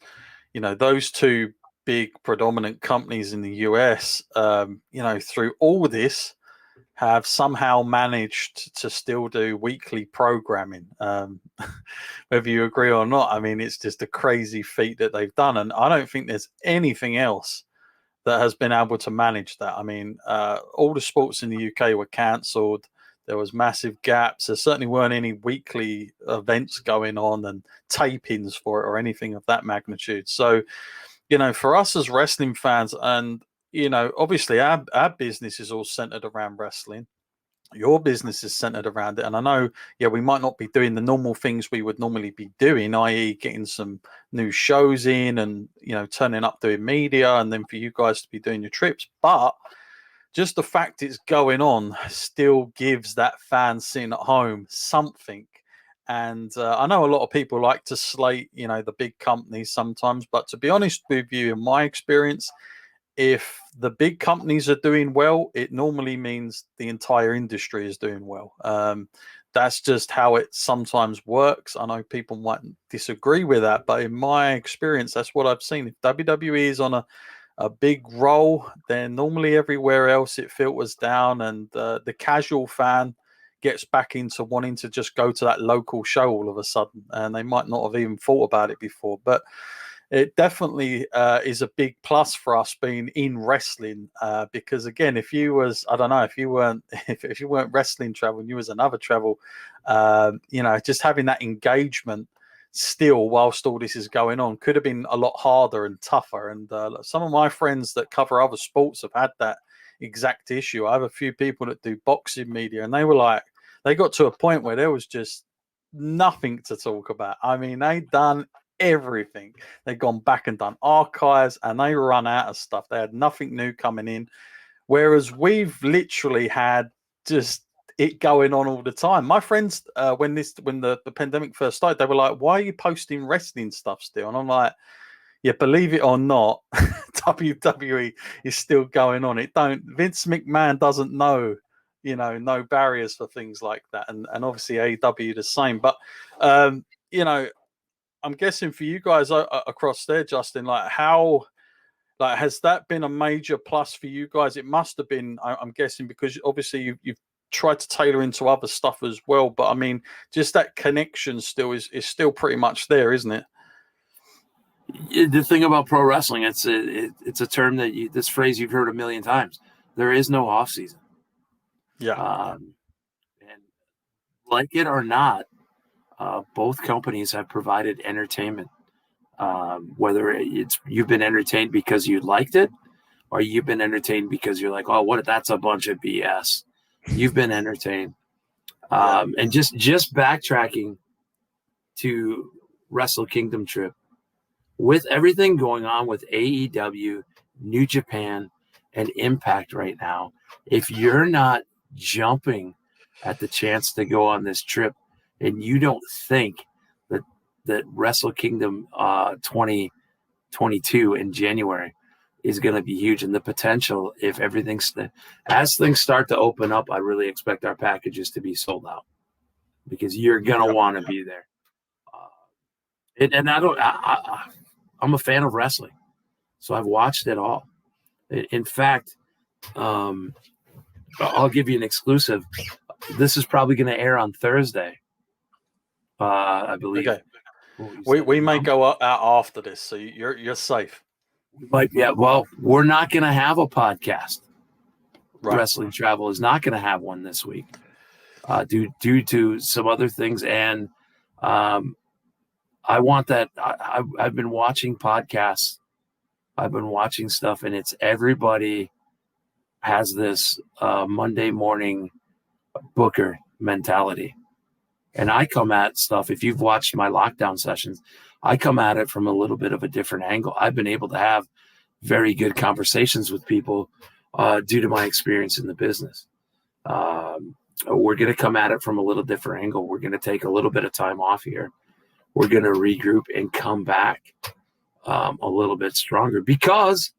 those two big predominant companies in the US, through all this have somehow managed to still do weekly programming. Whether you agree or not, I mean, it's just a crazy feat that they've done. And I don't think there's anything else that has been able to manage that. I mean, all the sports in the UK were cancelled. There was massive gaps. There certainly weren't any weekly events going on and tapings for it or anything of that magnitude. So, for us as wrestling fans, and, obviously our business is all centered around wrestling. Your business is centered around it. And I know, we might not be doing the normal things we would normally be doing, i.e. getting some new shows in and, turning up doing media, and then for you guys to be doing your trips. But just the fact it's going on still gives that fan sitting at home something. And I know a lot of people like to slate, the big companies sometimes. But to be honest with you, in my experience, if the big companies are doing well, it normally means the entire industry is doing well. That's just how it sometimes works. I know people might disagree with that, but in my experience, that's what I've seen. If WWE is on a big roll, then normally everywhere else it filters down, and the casual fan gets back into wanting to just go to that local show all of a sudden, and they might not have even thought about it before. But it definitely is a big plus for us being in wrestling, because again, if you was, I don't know, if you weren't if you weren't wrestling travel and you was another travel, just having that engagement still whilst all this is going on could have been a lot harder and tougher. And some of my friends that cover other sports have had that exact issue. I have a few people that do boxing media, and they were like, they got to a point where there was just nothing to talk about. I mean, they'd done everything. They'd gone back and done archives, and they run out of stuff. They had nothing new coming in, whereas we've literally had just it going on all the time. My friends, when the pandemic first started, they were like, "Why are you posting wrestling stuff still?" And I'm like, "Yeah, believe it or not, WWE is still going on. Vince McMahon doesn't know, no barriers for things like that, and obviously AEW the same." But I'm guessing for you guys across there, Justin, has that been a major plus for you guys? It must have been, I'm guessing, because obviously you've tried to tailor into other stuff as well. But I mean, just that connection still is still pretty much there, isn't it? The thing about pro wrestling, it's a term this phrase you've heard a million times. There is no off season. Yeah. And like it or not, both companies have provided entertainment. Whether it's you've been entertained because you liked it, or you've been entertained because you're like, oh, that's a bunch of BS. You've been entertained. And just backtracking to Wrestle Kingdom trip, with everything going on with AEW, New Japan, and Impact right now, if you're not jumping at the chance to go on this trip, and you don't think that Wrestle Kingdom 2022 in January is going to be huge, and the potential, if as things start to open up, I really expect our packages to be sold out, because you're going to want to be there. I'm a fan of wrestling, so I've watched it all. In fact, I'll give you an exclusive. This is probably going to air on Thursday, I believe. Okay. We may go out after this, so you're safe. But yeah, well, we're not going to have a podcast. Right. Wrestling Travel is not going to have one this week, due to some other things. And I want that. I've been watching podcasts. I've been watching stuff, and it's everybody has this Monday morning booker mentality. And I come at stuff, if you've watched my lockdown sessions, I come at it from a little bit of a different angle. I've been able to have very good conversations with people due to my experience in the business. We're going to come at it from a little different angle. We're going to take a little bit of time off here. We're going to regroup and come back a little bit stronger, because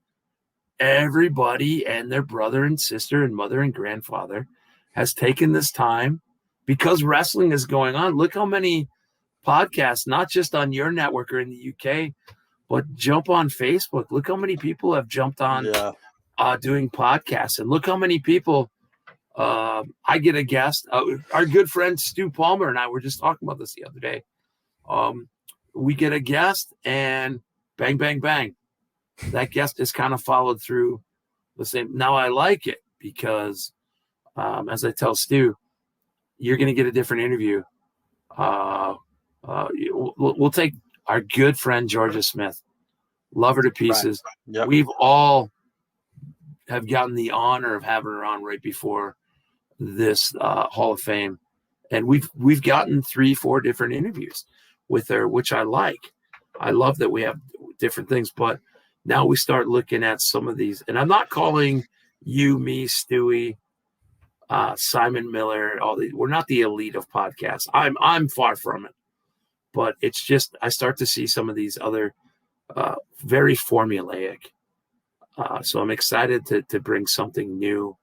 everybody and their brother and sister and mother and grandfather has taken this time, because wrestling is going on. Look how many podcasts, not just on your network or in the UK, but jump on Facebook. Look how many people have jumped on doing podcasts. And look how many people, I get a guest. Our good friend Stu Palmer and I were just talking about this the other day. We get a guest, and bang, bang, bang. That guest is kind of followed through the same. Now I like it because, as I tell Stu, you're going to get a different interview. We'll take our good friend Georgia Smith. Love her to pieces. Right. Yep. We've all have gotten the honor of having her on right before this Hall of Fame, and we've gotten 3-4 different interviews with her, which I like. I love that we have different things, but now we start looking at some of these, and I'm not calling you, me, Stewie, Simon Miller, all these. We're not the elite of podcasts. I'm far from it, but it's just I start to see some of these other very formulaic So I'm excited to bring something new.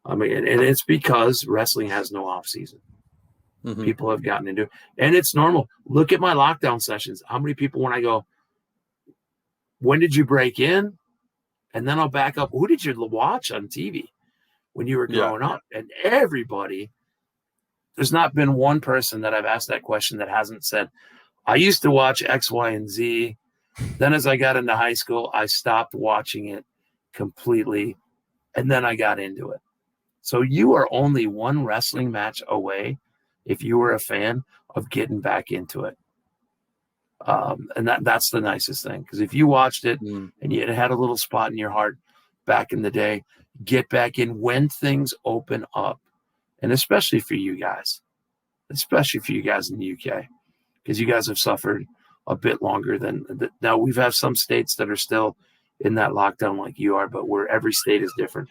I mean, and it's because wrestling has no off season. Mm-hmm. People have gotten into it, and it's normal. Look at my lockdown sessions. How many people, when I go, when did you break in? And then I'll back up. Who did you watch on TV when you were growing up? And everybody, there's not been one person that I've asked that question that hasn't said, I used to watch X, Y, and Z. Then as I got into high school, I stopped watching it completely. And then I got into it. So you are only one wrestling match away, if you were a fan, of getting back into it. And that's the nicest thing. Because if you watched it and you had a little spot in your heart back in the day, get back in when things open up. And especially for you guys in the UK, because you guys have suffered a bit longer than now. We've had some states that are still in that lockdown like you are, but where every state is different.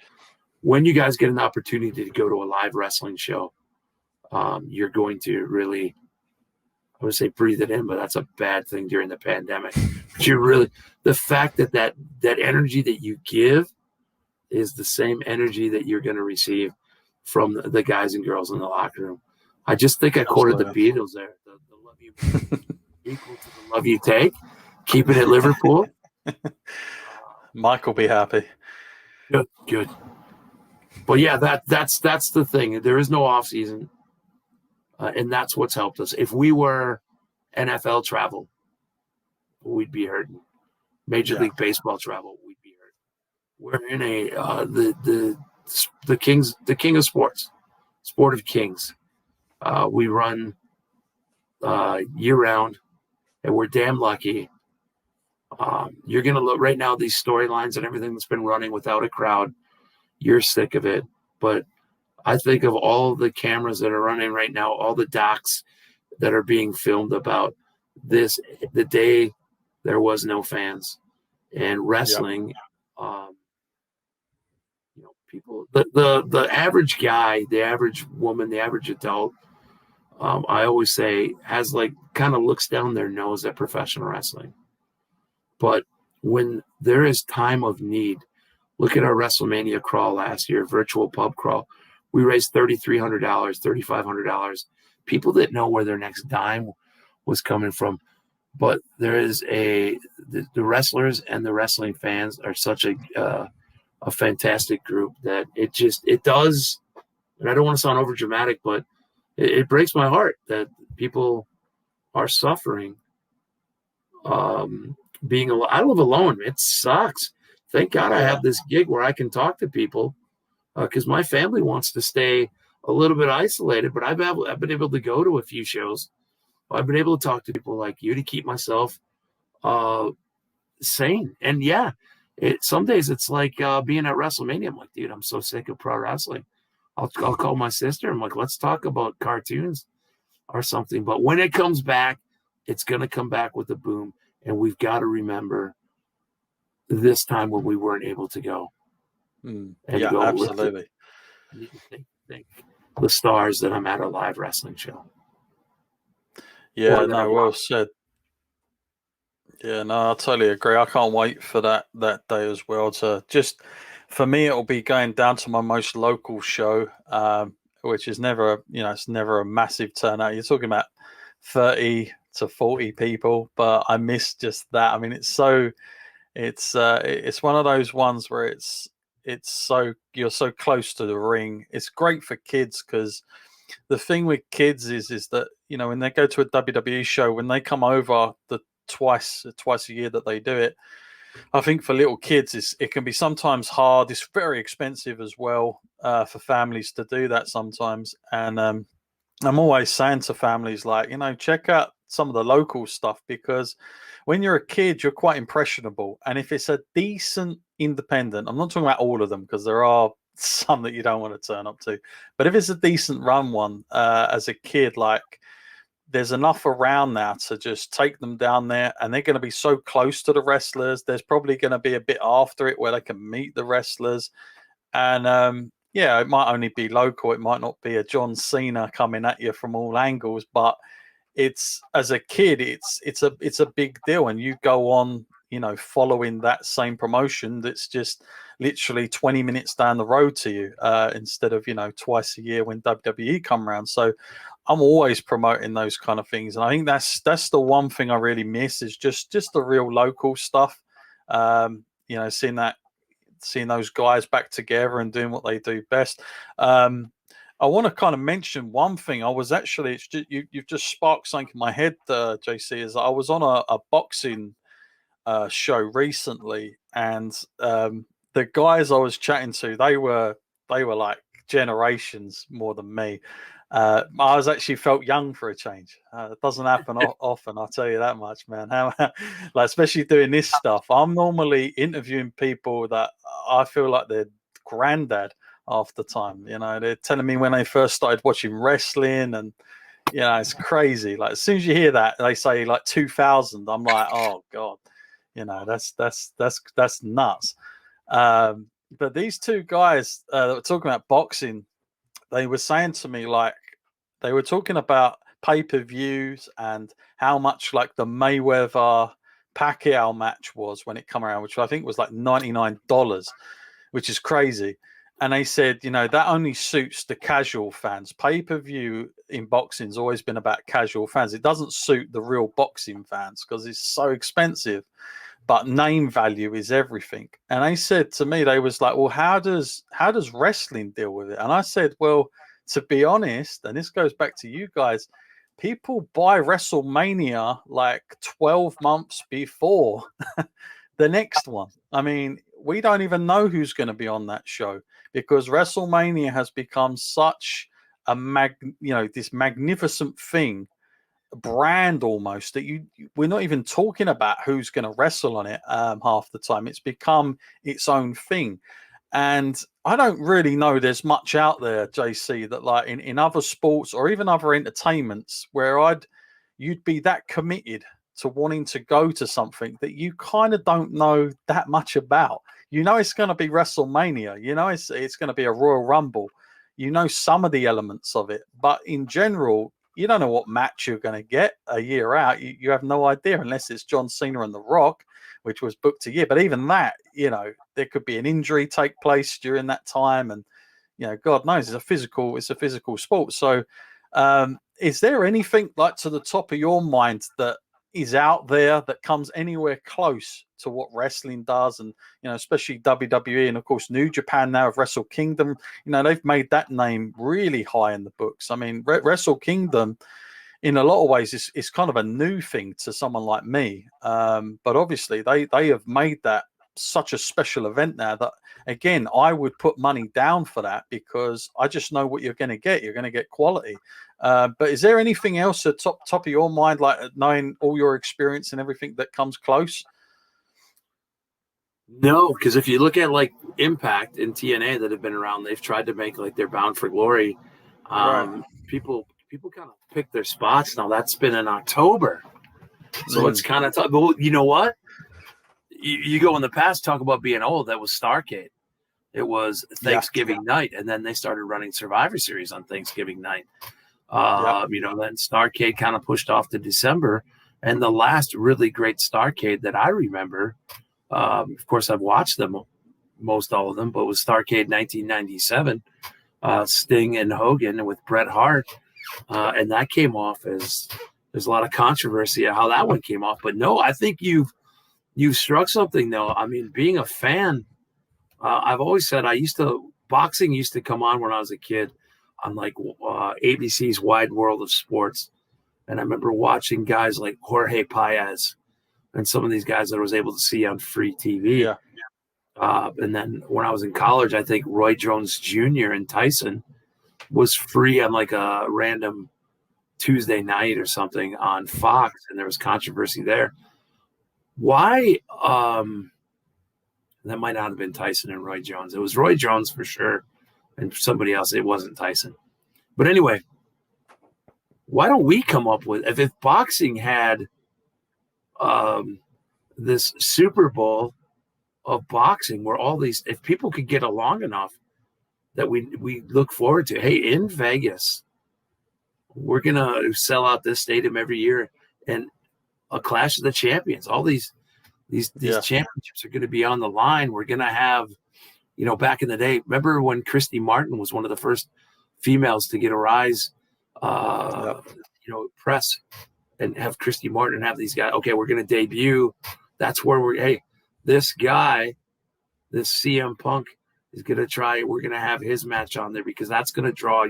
When you guys get an opportunity to go to a live wrestling show, you're going to really, I would say breathe it in, but that's a bad thing during the pandemic. But you really, the fact that energy that you give is the same energy that you're going to receive from the guys and girls in the locker room. I just think I quoted the Beatles there. The love you equal to the love you take. Keep it at Liverpool. Mike will be happy. Good. But yeah, that's the thing. There is no off season, and that's what's helped us. If we were NFL travel, we'd be hurting. Major League Baseball travel, we'd be hurting. We're in the king of sports, sport of kings. We run year round, and we're damn lucky. You're gonna look right now, these storylines and everything that's been running without a crowd. You're sick of it, but I think of all the cameras that are running right now, all the docs that are being filmed about this, the day there was no fans and wrestling. People, the average guy, the average woman, the average adult, I always say has kind of looks down their nose at professional wrestling. But when there is time of need, look at our WrestleMania crawl last year, virtual pub crawl. We raised $3,300, $3,500. People didn't know where their next dime was coming from. But there is the wrestlers and the wrestling fans are such a fantastic group that it does. And I don't want to sound over dramatic, but it breaks my heart that people are suffering. I live alone. It sucks. Thank God I have this gig where I can talk to people because my family wants to stay a little bit isolated, but I've been able to go to a few shows. I've been able to talk to people like you to keep myself sane. And some days it's like being at WrestleMania. I'm like, dude, I'm so sick of pro wrestling. I'll call my sister. I'm like, let's talk about cartoons or something. But when it comes back, it's going to come back with a boom. And we've got to remember this time when we weren't able to go. Absolutely. Thank the stars that I'm at a live wrestling show. Yeah, no, well said. Yeah, no, I totally agree. I can't wait for that day as well. For me, it'll be going down to my most local show, which is never, it's never a massive turnout. You're talking about 30 to 40 people, but I miss just that. I mean, it's one of those ones where you're so close to the ring. It's great for kids because the thing with kids is that, when they go to a WWE show, when they come over the twice a year that they do it, I think for little kids, it can be sometimes hard. It's very expensive as well for families to do that sometimes. And I'm always saying to families, check out some of the local stuff, because when you're a kid, you're quite impressionable. And if it's a decent independent, I'm not talking about all of them because there are some that you don't want to turn up to, but if it's a decent run one as a kid, there's enough around now to just take them down there, and they're going to be so close to the wrestlers. There's probably going to be a bit after it where they can meet the wrestlers. And it might only be local. It might not be a John Cena coming at you from all angles, but it's, as a kid, it's a big deal. And you go on, following that same promotion that's just literally 20 minutes down the road to you, instead of, twice a year when WWE come around. So I'm always promoting those kind of things. And I think that's the one thing I really miss is just the real local stuff. Seeing those guys back together and doing what they do best. I want to kind of mention one thing. I was actually, you've just sparked something in my head, JC, is I was on a boxing show recently, and the guys I was chatting to, they were like generations more than me. I was actually felt young for a change. It doesn't happen often, I'll tell you that much, man. How, like, especially doing this stuff. I'm normally interviewing people that I feel like they're granddad half the time. They're telling me when they first started watching wrestling, and it's crazy. Like, as soon as you hear that, they say like 2000. I'm like, oh god, that's nuts. But these two guys that were talking about boxing, they were saying to me, like, they were talking about pay-per-views and how much like the Mayweather Pacquiao match was when it come around, which I think was like $99, which is crazy. And they said, that only suits the casual fans. Pay-per-view in boxing's always been about casual fans. It doesn't suit the real boxing fans because it's so expensive. But name value is everything. And they said to me, they was like, well, how does wrestling deal with it? And I said, well, to be honest, and this goes back to you guys, people buy WrestleMania like 12 months before the next one. I mean, we don't even know who's going to be on that show because WrestleMania has become such a this magnificent thing, brand almost, that we're not even talking about who's going to wrestle on it half the time. It's become its own thing. And I don't really know there's much out there, JC, that like in other sports or even other entertainments where you'd be that committed to wanting to go to something that you kind of don't know that much about. It's going to be WrestleMania. It's going to be a Royal Rumble. Some of the elements of it, but in general, you don't know what match you're going to get a year out. You have no idea unless it's John Cena and The Rock, which was booked a year. But even that, there could be an injury take place during that time, and God knows it's a physical sport. So, is there anything like to the top of your mind that is out there that comes anywhere close to what wrestling does? And especially WWE, and of course New Japan now of Wrestle Kingdom, they've made that name really high in the books. I mean, Wrestle Kingdom in a lot of ways is kind of a new thing to someone like me, but obviously they have made that such a special event now that, again, I would put money down for that because I just know what you're going to get. You're going to get quality. But is there anything else at top of your mind, like knowing all your experience and everything, that comes close? No, because if you look at like Impact and TNA that have been around, they've tried to make like they're Bound for Glory. Right. People kind of pick their spots now. That's been in October, so it's kind of tough. But you know what? You go in the past, talk about being old. That was Starrcade. It was Thanksgiving night, and then they started running Survivor Series on Thanksgiving night. Then Starrcade kind of pushed off to December, and the last really great Starrcade that I remember, of course I've watched them, most all of them, but it was Starrcade 1997, Sting and Hogan with Bret Hart, and that came off as there's a lot of controversy of how that one came off. But no, I think you've struck something though. I mean, being a fan, I've always said boxing used to come on when I was a kid on like ABC's Wide World of Sports. And I remember watching guys like Jorge Paez and some of these guys that I was able to see on free TV. Yeah. And then when I was in college, I think Roy Jones Jr. and Tyson was free on like a random Tuesday night or something on Fox. And there was controversy there. Why? That might not have been Tyson and Roy Jones. It was Roy Jones for sure. And somebody else, it wasn't Tyson. But anyway, why don't we come up with, if boxing had this Super Bowl of boxing where all these, if people could get along enough that we look forward to, hey, in Vegas, we're going to sell out this stadium every year, and a Clash of the Champions, all these These Yeah. championships are going to be on the line. We're going to have, back in the day, remember when Christy Martin was one of the first females to get a Rise, press, and have Christy Martin have these guys. Okay, we're going to debut. That's where this guy, this CM Punk is going to try. We're going to have his match on there because that's going to draw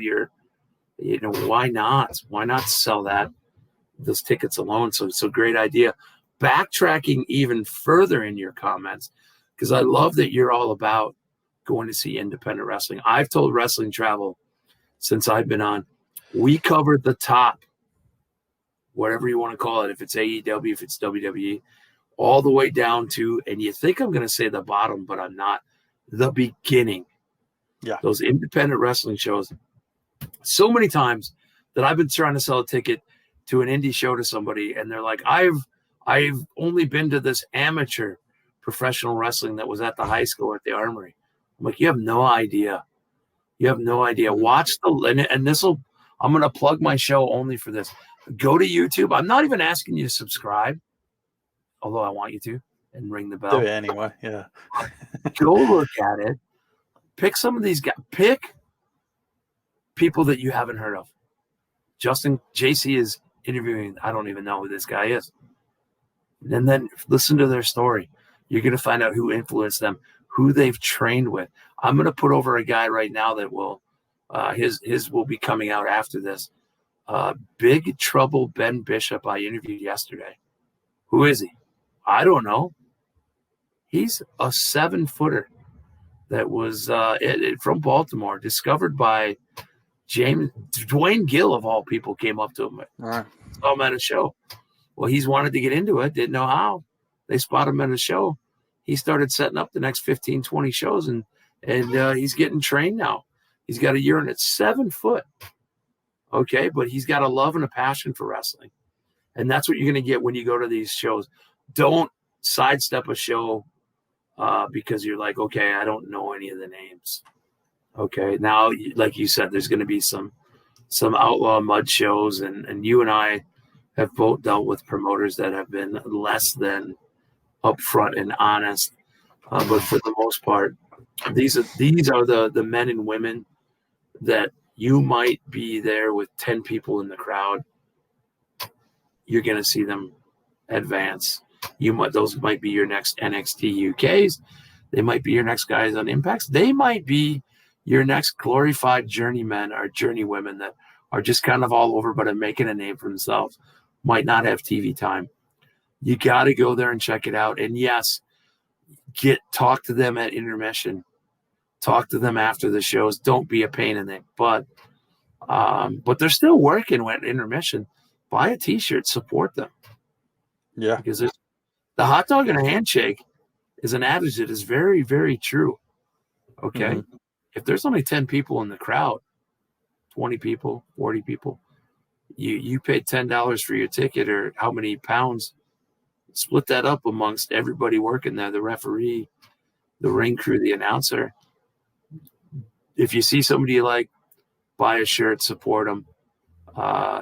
why not? Why not sell those tickets alone? So it's a great idea. Backtracking even further in your comments, because I love that you're all about going to see independent wrestling. I've told Wrestling Travel since I've been on, we covered the top, whatever you want to call it, if it's AEW, if it's WWE, all the way down to, and you think I'm going to say the bottom, but I'm not, the beginning. Yeah. Those independent wrestling shows. So many times that I've been trying to sell a ticket to an indie show to somebody, and they're like, I've only been to this amateur professional wrestling that was at the high school at the Armory. I'm like, you have no idea. You have no idea. Watch and I'm going to plug my show only for this. Go to YouTube. I'm not even asking you to subscribe, although I want you to, and ring the bell. Do it anyway. Yeah. Go look at it. Pick some of these guys. Pick people that you haven't heard of. JC is interviewing. I don't even know who this guy is. And then listen to their story. You're going to find out who influenced them, who they've trained with. I'm going to put over a guy right now that will, his will be coming out after this. Big Trouble Ben Bishop I interviewed yesterday. Who is he? I don't know. He's a 7-footer that was from Baltimore, discovered by Dwayne Gill, of all people, came up to him. Right. Saw him at a show. Well, he's wanted to get into it, didn't know how. They spot him at a show. He started setting up the next 15, 20 shows, and he's getting trained now. He's got a year in it. 7 foot. Okay, but he's got a love and a passion for wrestling. And that's what you're going to get when you go to these shows. Don't sidestep a show because you're like, okay, I don't know any of the names. Okay, now, like you said, there's going to be some outlaw mud shows, and you and I have both dealt with promoters that have been less than upfront and honest. But for the most part, these are the men and women that you might be there with 10 people in the crowd. You're going to see them advance. Those might be your next NXT UKs. They might be your next guys on Impacts. They might be your next glorified journeymen or journeywomen that are just kind of all over, but are making a name for themselves. Might not have TV time. You got to go there and check it out. And yes, talk to them at intermission. Talk to them after the shows. Don't be a pain in the butt. But they're still working with intermission. Buy a T-shirt. Support them. Yeah. Because the hot dog and a handshake is an adage that is very, very true. Okay? Mm-hmm. If there's only 10 people in the crowd, 20 people, 40 people, you paid $10 for your ticket, or how many pounds, split that up amongst everybody working there, the referee, the ring crew, the announcer. If you see somebody you like, buy a shirt, support them.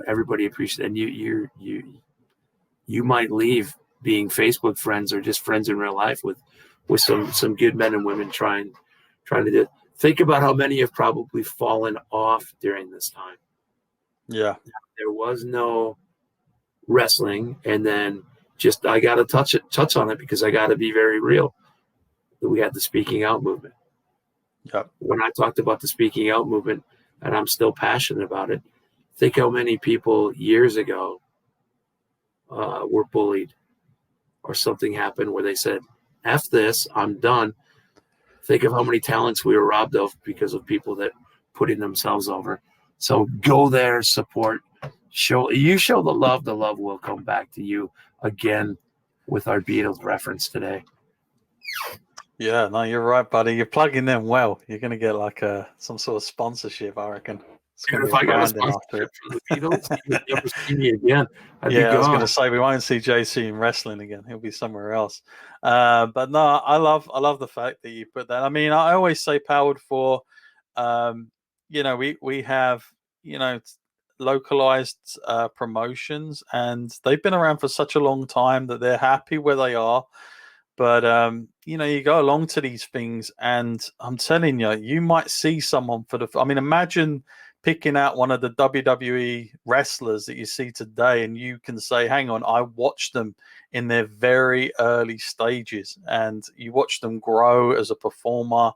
Everybody appreciates it. And you might leave being Facebook friends or just friends in real life with some good men and women trying to do it. Think about how many have probably fallen off during this time. Yeah. There was no wrestling, and then I got to touch on it because I got to be very real. We had the speaking out movement. Yep. When I talked about the speaking out movement, and I'm still passionate about it, think how many people years ago were bullied, or something happened where they said, F this, I'm done. Think of how many talents we were robbed of because of people that putting themselves over. So go there, support, show the love will come back to you again with our Beatles reference today. Yeah, no, you're right, buddy. You're plugging them well. You're going to get like some sort of sponsorship, I reckon. If I got a sponsorship for the Beatles, you'd never see me again. I was going to say we won't see JC in wrestling again. He'll be somewhere else. But no, I love the fact that you put that. I mean, I always say powered for. We have localized promotions, and they've been around for such a long time that they're happy where they are. But you know, you go along to these things, and I'm telling you, you might see someone for the. I mean, imagine picking out one of the WWE wrestlers that you see today, and you can say, "Hang on, I watched them in their very early stages," and you watch them grow as a performer,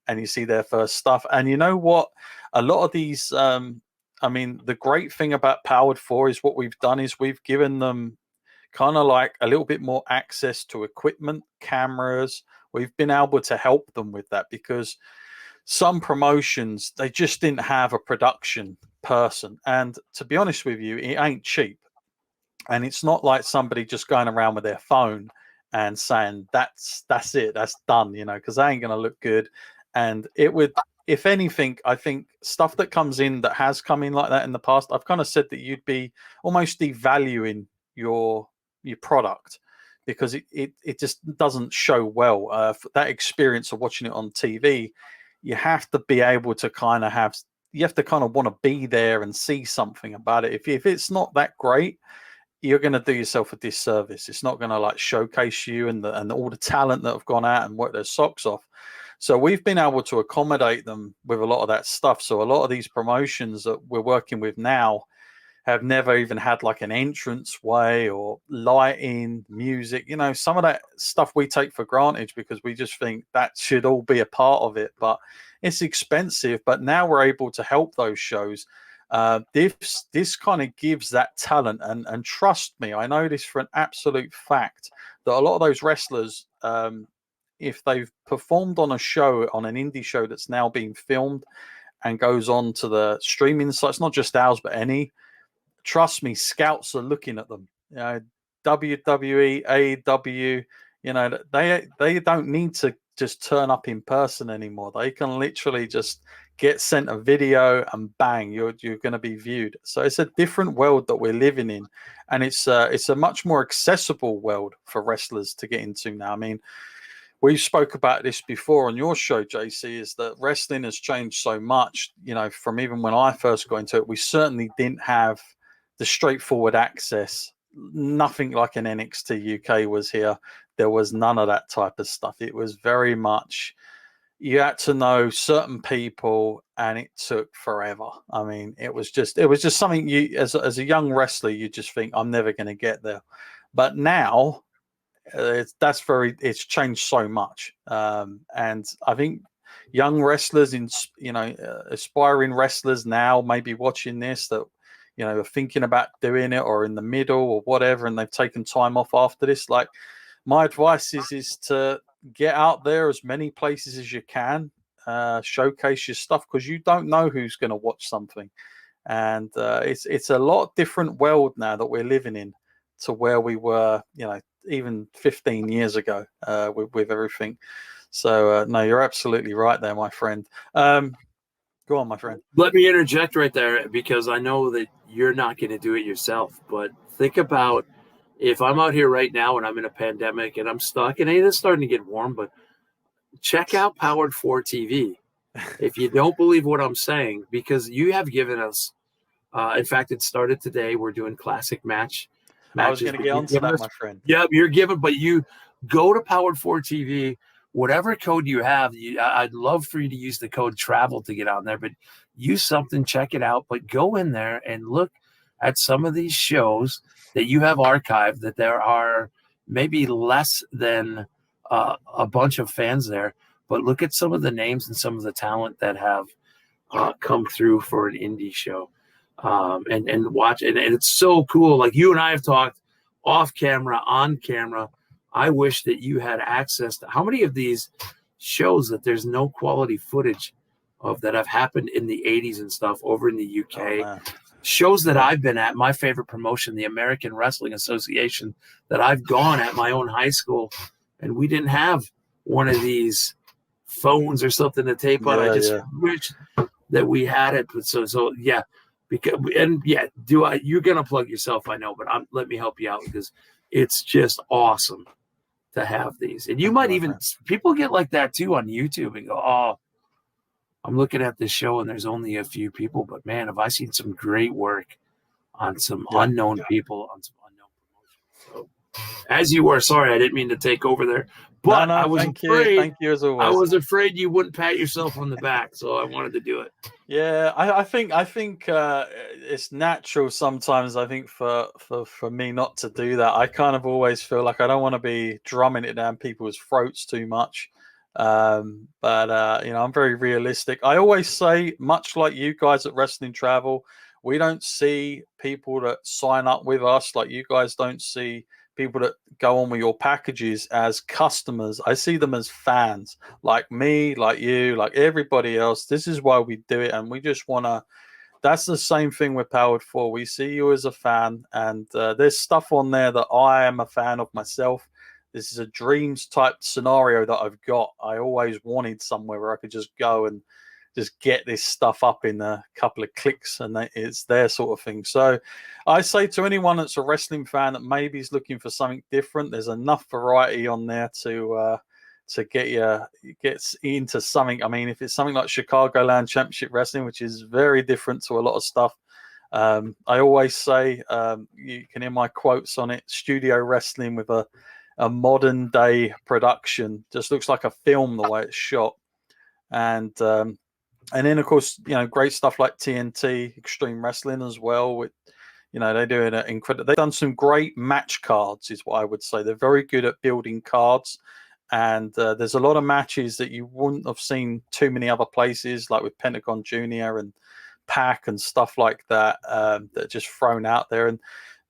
and you see their first stuff. And you know what? A lot of these. I mean, the great thing about Powered 4 is what we've done is we've given them kind of like a little bit more access to equipment, cameras. We've been able to help them with that because some promotions, they just didn't have a production person. And to be honest with you, it ain't cheap. And it's not like somebody just going around with their phone and saying, that's it, that's done, you know, because they ain't going to look good. And it would, if anything, I think stuff that comes in that has come in like that in the past, I've kind of said that you'd be almost devaluing your product because it just doesn't show well. That experience of watching it on TV, you have to be able to kind of have, you have to kind of want to be there and see something about it. If it's not that great, you're going to do yourself a disservice. It's not going to like showcase you and all the talent that have gone out and worked their socks off. So we've been able to accommodate them with a lot of that stuff. So a lot of these promotions that we're working with now have never even had like an entrance way or lighting, music, you know, some of that stuff we take for granted because we just think that should all be a part of it, but it's expensive. But now we're able to help those shows. This kind of gives that talent, and trust me, I know this for an absolute fact that a lot of those wrestlers, if they've performed on a show, on an indie show that's now being filmed and goes on to the streaming sites, not just ours, but any, trust me, scouts are looking at them. You know, WWE, AEW, you know, they don't need to just turn up in person anymore. They can literally just get sent a video and bang, you're going to be viewed. So it's a different world that we're living in, and it's a much more accessible world for wrestlers to get into now. I mean, we spoke about this before on your show, JC, is that wrestling has changed so much, you know, from even when I first got into it. We certainly didn't have the straightforward access. Nothing like an NXT UK was here. There was none of that type of stuff. It was very much, you had to know certain people, and it took forever. I mean, it was just something you, as a young wrestler, you just think, I'm never going to get there. But now, it's changed so much, and I think young wrestlers, aspiring wrestlers now may be watching this that, you know, are thinking about doing it or in the middle or whatever, and they've taken time off after this. Like, my advice is to get out there as many places as you can, showcase your stuff, because you don't know who's going to watch something, and it's a lot different world now that we're living in to where we were, you know, even 15 years ago, with everything. So no, you're absolutely right there, my friend. Go on, my friend. Let me interject right there, because I know that you're not going to do it yourself, but think about if I'm out here right now and I'm in a pandemic and I'm stuck, and it is starting to get warm, but check out Powered 4 TV. If you don't believe what I'm saying, because you have given us, in fact, it started today. We're doing classic matches. I was going to get onto that, my friend. Yeah, you're giving, but you go to Powered 4 TV, whatever code you have. I'd love for you to use the code TRAVEL to get on there, but use something, check it out. But go in there and look at some of these shows that you have archived, that there are maybe less than a bunch of fans there, but look at some of the names and some of the talent that have come through for an indie show. And watch it. And it's so cool. Like, you and I have talked off camera, on camera. I wish that you had access to how many of these shows that there's no quality footage of that have happened in the 80s and stuff over in the UK. Shows that I've been at, my favorite promotion, the American Wrestling Association, that I've gone at my own high school, and we didn't have one of these phones or something to tape on. I just wish that we had it. But so yeah. You're gonna plug yourself, I know, but let me help you out, because it's just awesome to have these. And you might even, people get like that too on YouTube and go, oh, I'm looking at this show and there's only a few people, but man, have I seen some great work on some unknown people, on some unknown promotions. So As you were. Sorry, I didn't mean to take over there. But No, I was thank afraid. you. Thank you as always. I was afraid you wouldn't pat yourself on the back, so I wanted to do it. Yeah, I think it's natural sometimes. I think for me not to do that. I kind of always feel like I don't want to be drumming it down people's throats too much. But I'm very realistic. I always say, much like you guys at Wrestling Travel, we don't see people that sign up with us like you guys don't see people that go on with your packages as customers. I see them as fans, like me, like you, like everybody else. This is why we do it, and we just want to. That's the same thing with Powered 4. We see you as a fan, and there's stuff on there that I am a fan of myself. This is a dreams type scenario that I've got. I always wanted somewhere where I could just go and just get this stuff up in a couple of clicks, and it's their sort of thing. So I say to anyone that's a wrestling fan that maybe is looking for something different, there's enough variety on there to get into something. I mean, if it's something like Chicagoland Championship Wrestling, which is very different to a lot of stuff, I always say, you can hear my quotes on it, studio wrestling with a modern day production. Just looks like a film the way it's shot. And then, of course, great stuff like TNT Extreme Wrestling as well. With, they're doing it incredible. They've done some great match cards, is what I would say. They're very good at building cards, and there's a lot of matches that you wouldn't have seen too many other places, like with Pentagon Junior and Pac and stuff like that, that are just thrown out there. And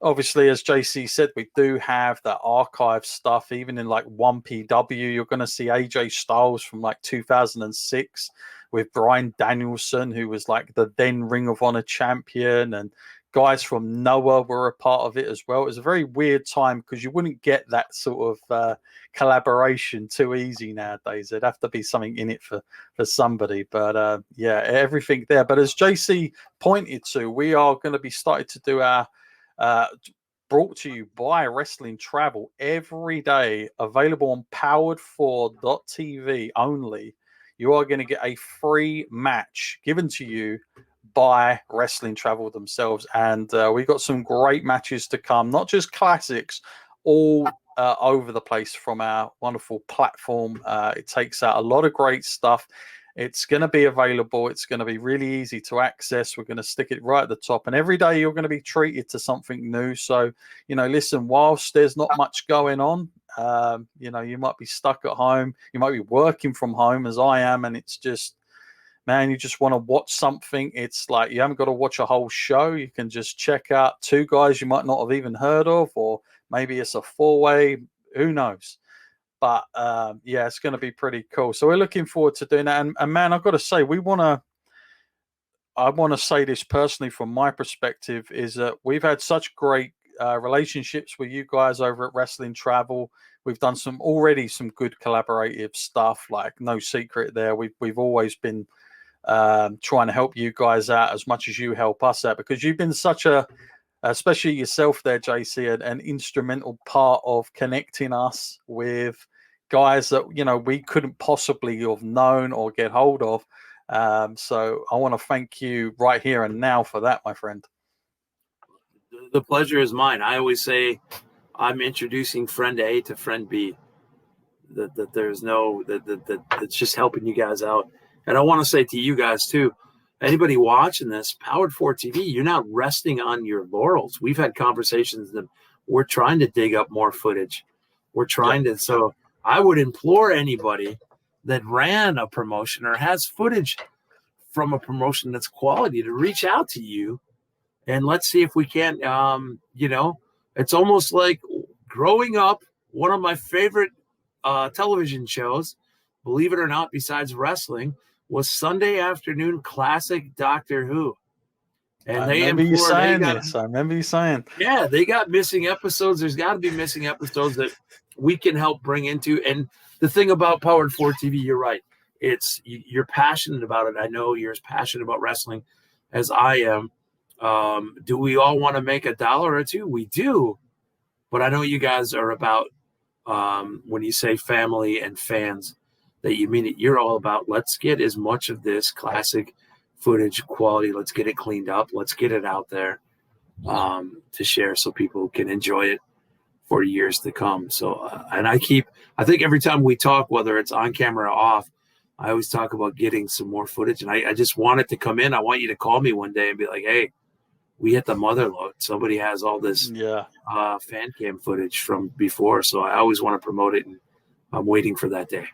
obviously, as JC said, we do have that archive stuff. Even in like 1PW, you're going to see AJ Styles from like 2006 with Bryan Danielson, who was like the then Ring of Honor champion, and guys from Noah were a part of it as well. It was a very weird time because you wouldn't get that sort of collaboration too easy nowadays. There'd have to be something in it for somebody. But yeah, everything there. But as JC pointed to, we are going to be starting to do our brought to you by Wrestling Travel every day, available on powered4.tv only. You are going to get a free match given to you by Wrestling Travel themselves. And we've got some great matches to come, not just classics, all over the place from our wonderful platform. It takes out a lot of great stuff. It's going to be available. It's going to be really easy to access. We're going to stick it right at the top. And every day you're going to be treated to something new. So, listen, whilst there's not much going on, you might be stuck at home. You might be working from home as I am. And it's just, man, you just want to watch something. It's like you haven't got to watch a whole show. You can just check out two guys you might not have even heard of, or maybe it's a four-way. Who knows? But yeah, it's going to be pretty cool. So we're looking forward to doing that. And man, I've got to say, I want to say this personally from my perspective, is that we've had such great relationships with you guys over at Wrestling Travel. We've done some good collaborative stuff, like no secret there. We've always been trying to help you guys out as much as you help us out, because you've been such especially yourself there, JC, an instrumental part of connecting us with guys that, we couldn't possibly have known or get hold of. So I want to thank you right here and now for that, my friend. The pleasure is mine. I always say I'm introducing friend A to friend B. That there's no, that it's just helping you guys out. And I want to say to you guys too, anybody watching this, Powered 4 TV, you're not resting on your laurels. We've had conversations that we're trying to dig up more footage. We're trying to, so I would implore anybody that ran a promotion or has footage from a promotion that's quality to reach out to you, and let's see if we can, it's almost like growing up, one of my favorite television shows, believe it or not, besides wrestling, was Sunday afternoon classic Doctor Who. And I remember you saying. Yeah, they got missing episodes. There's got to be missing episodes that we can help bring into. And the thing about Powered 4 TV, you're right. You're passionate about it. I know you're as passionate about wrestling as I am. Do we all want to make $1 or $2? We do. But I know you guys are about, when you say family and fans, that you mean it. You're all about, let's get as much of this classic footage quality. Let's get it cleaned up. Let's get it out there to share so people can enjoy it for years to come. So, and I think every time we talk, whether it's on camera or off, I always talk about getting some more footage. And I just want it to come in. I want you to call me one day and be like, hey, we hit the mother load. Somebody has all this fan cam footage from before. So I always want to promote it, and I'm waiting for that day.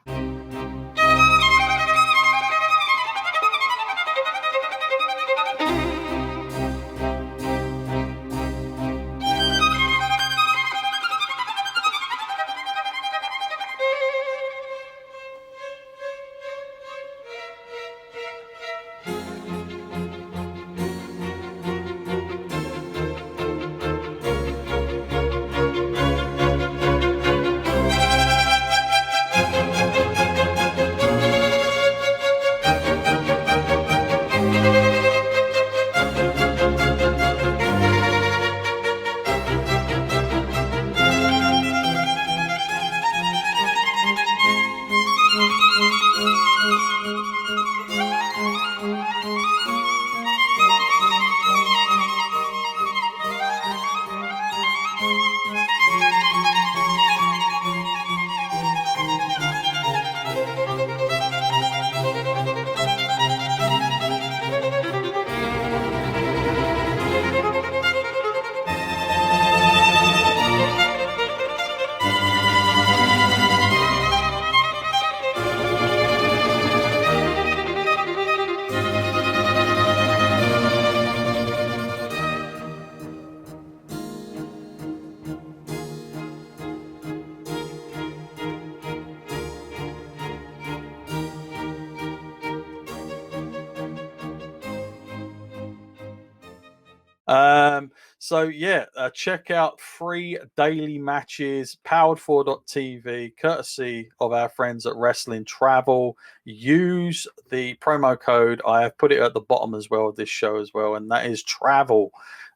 So yeah, check out free daily matches, powered4.tv, courtesy of our friends at Wrestling Travel. Use the promo code. I have put it at the bottom as well of this show as well, and that is travel,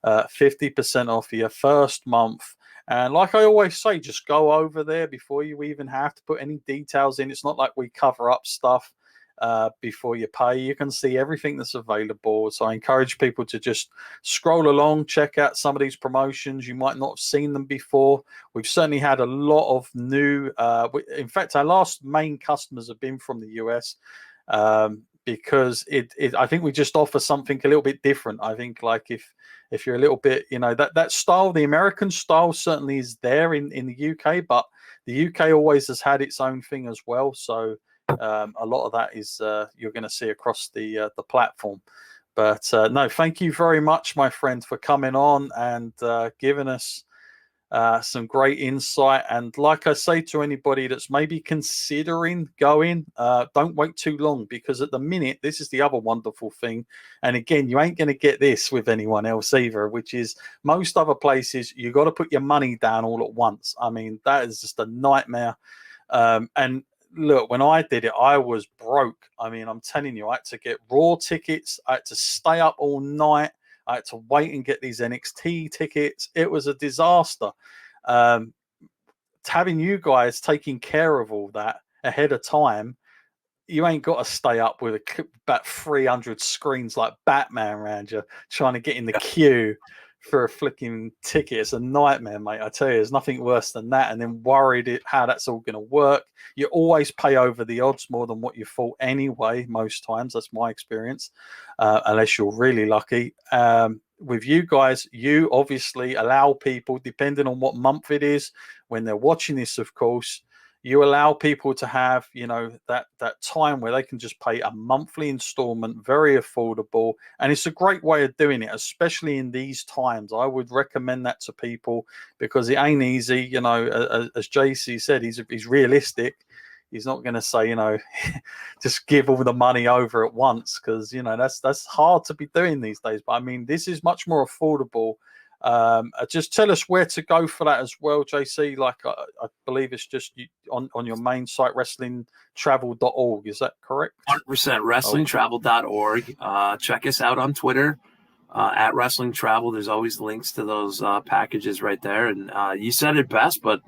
50% off your first month. And like I always say, just go over there before you even have to put any details in. It's not like we cover up stuff before you pay. You can see everything that's available. So I encourage people to just scroll along, check out some of these promotions. You might not have seen them before. We've certainly had a lot of new, in fact, our last main customers have been from the US, because I think we just offer something a little bit different. I think like if you're a little bit, that style, the American style certainly is there in the UK, but the UK always has had its own thing as well. So a lot of that is you're going to see across the platform. But no, thank you very much, my friend, for coming on and giving us some great insight. And like I say to anybody that's maybe considering going, don't wait too long, because at the minute, this is the other wonderful thing. And again, you ain't going to get this with anyone else either, which is most other places, you got to put your money down all at once. I mean, that is just a nightmare. And look, when I did it, I was broke. I mean, I'm telling you, I had to get Raw tickets. I had to stay up all night. I had to wait and get these NXT tickets. It was a disaster. Having you guys taking care of all that ahead of time, you ain't got to stay up with about 300 screens like Batman around you trying to get in the queue for a flicking ticket. It's a nightmare, mate. I tell you, there's nothing worse than that. And then worried how that's all going to work. You always pay over the odds more than what you thought anyway, most times. That's my experience, unless you're really lucky. With you guys, you obviously allow people, depending on what month it is, when they're watching this, of course, you allow people to have, that time where they can just pay a monthly installment, very affordable. And it's a great way of doing it, especially in these times. I would recommend that to people because it ain't easy. As JC said, he's realistic. He's not going to say, just give all the money over at once, because, that's hard to be doing these days. But I mean, this is much more affordable. Just tell us where to go for that as well, JC. Like I believe it's just on your main site, wrestlingtravel.org. Is that correct? 100%, wrestlingtravel.org. Check us out on Twitter at Wrestling Travel. There's always links to those packages right there. And you said it best, but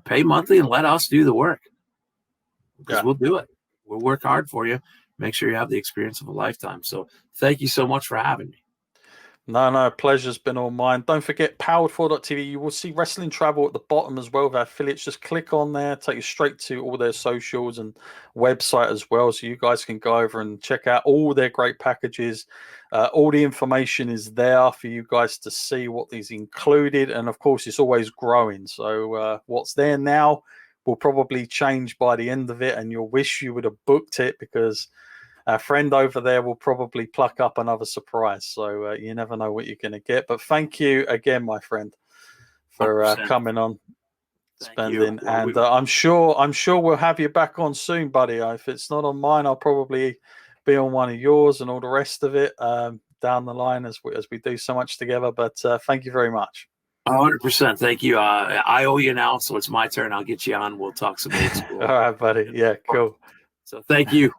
pay monthly and let us do the work, because we'll do it. We'll work hard for you. Make sure you have the experience of a lifetime. So thank you so much for having me. No, pleasure's been all mine. Don't forget powered4.tv. You will see Wrestling Travel at the bottom as well with our affiliates. Just click on there, take you straight to all their socials and website as well. So you guys can go over and check out all their great packages. All the information is there for you guys to see what is included. And of course, it's always growing. So what's there now will probably change by the end of it. And you'll wish you would have booked it, because our friend over there will probably pluck up another surprise. So you never know what you're going to get. But thank you again, my friend, for coming on, spending. And I'm sure we'll have you back on soon, buddy. If it's not on mine, I'll probably be on one of yours and all the rest of it down the line as we do so much together. But thank you very much. 100%. Thank you. I owe you now, so it's my turn. I'll get you on. We'll talk some old school. All right, buddy. Yeah, cool. So thank you.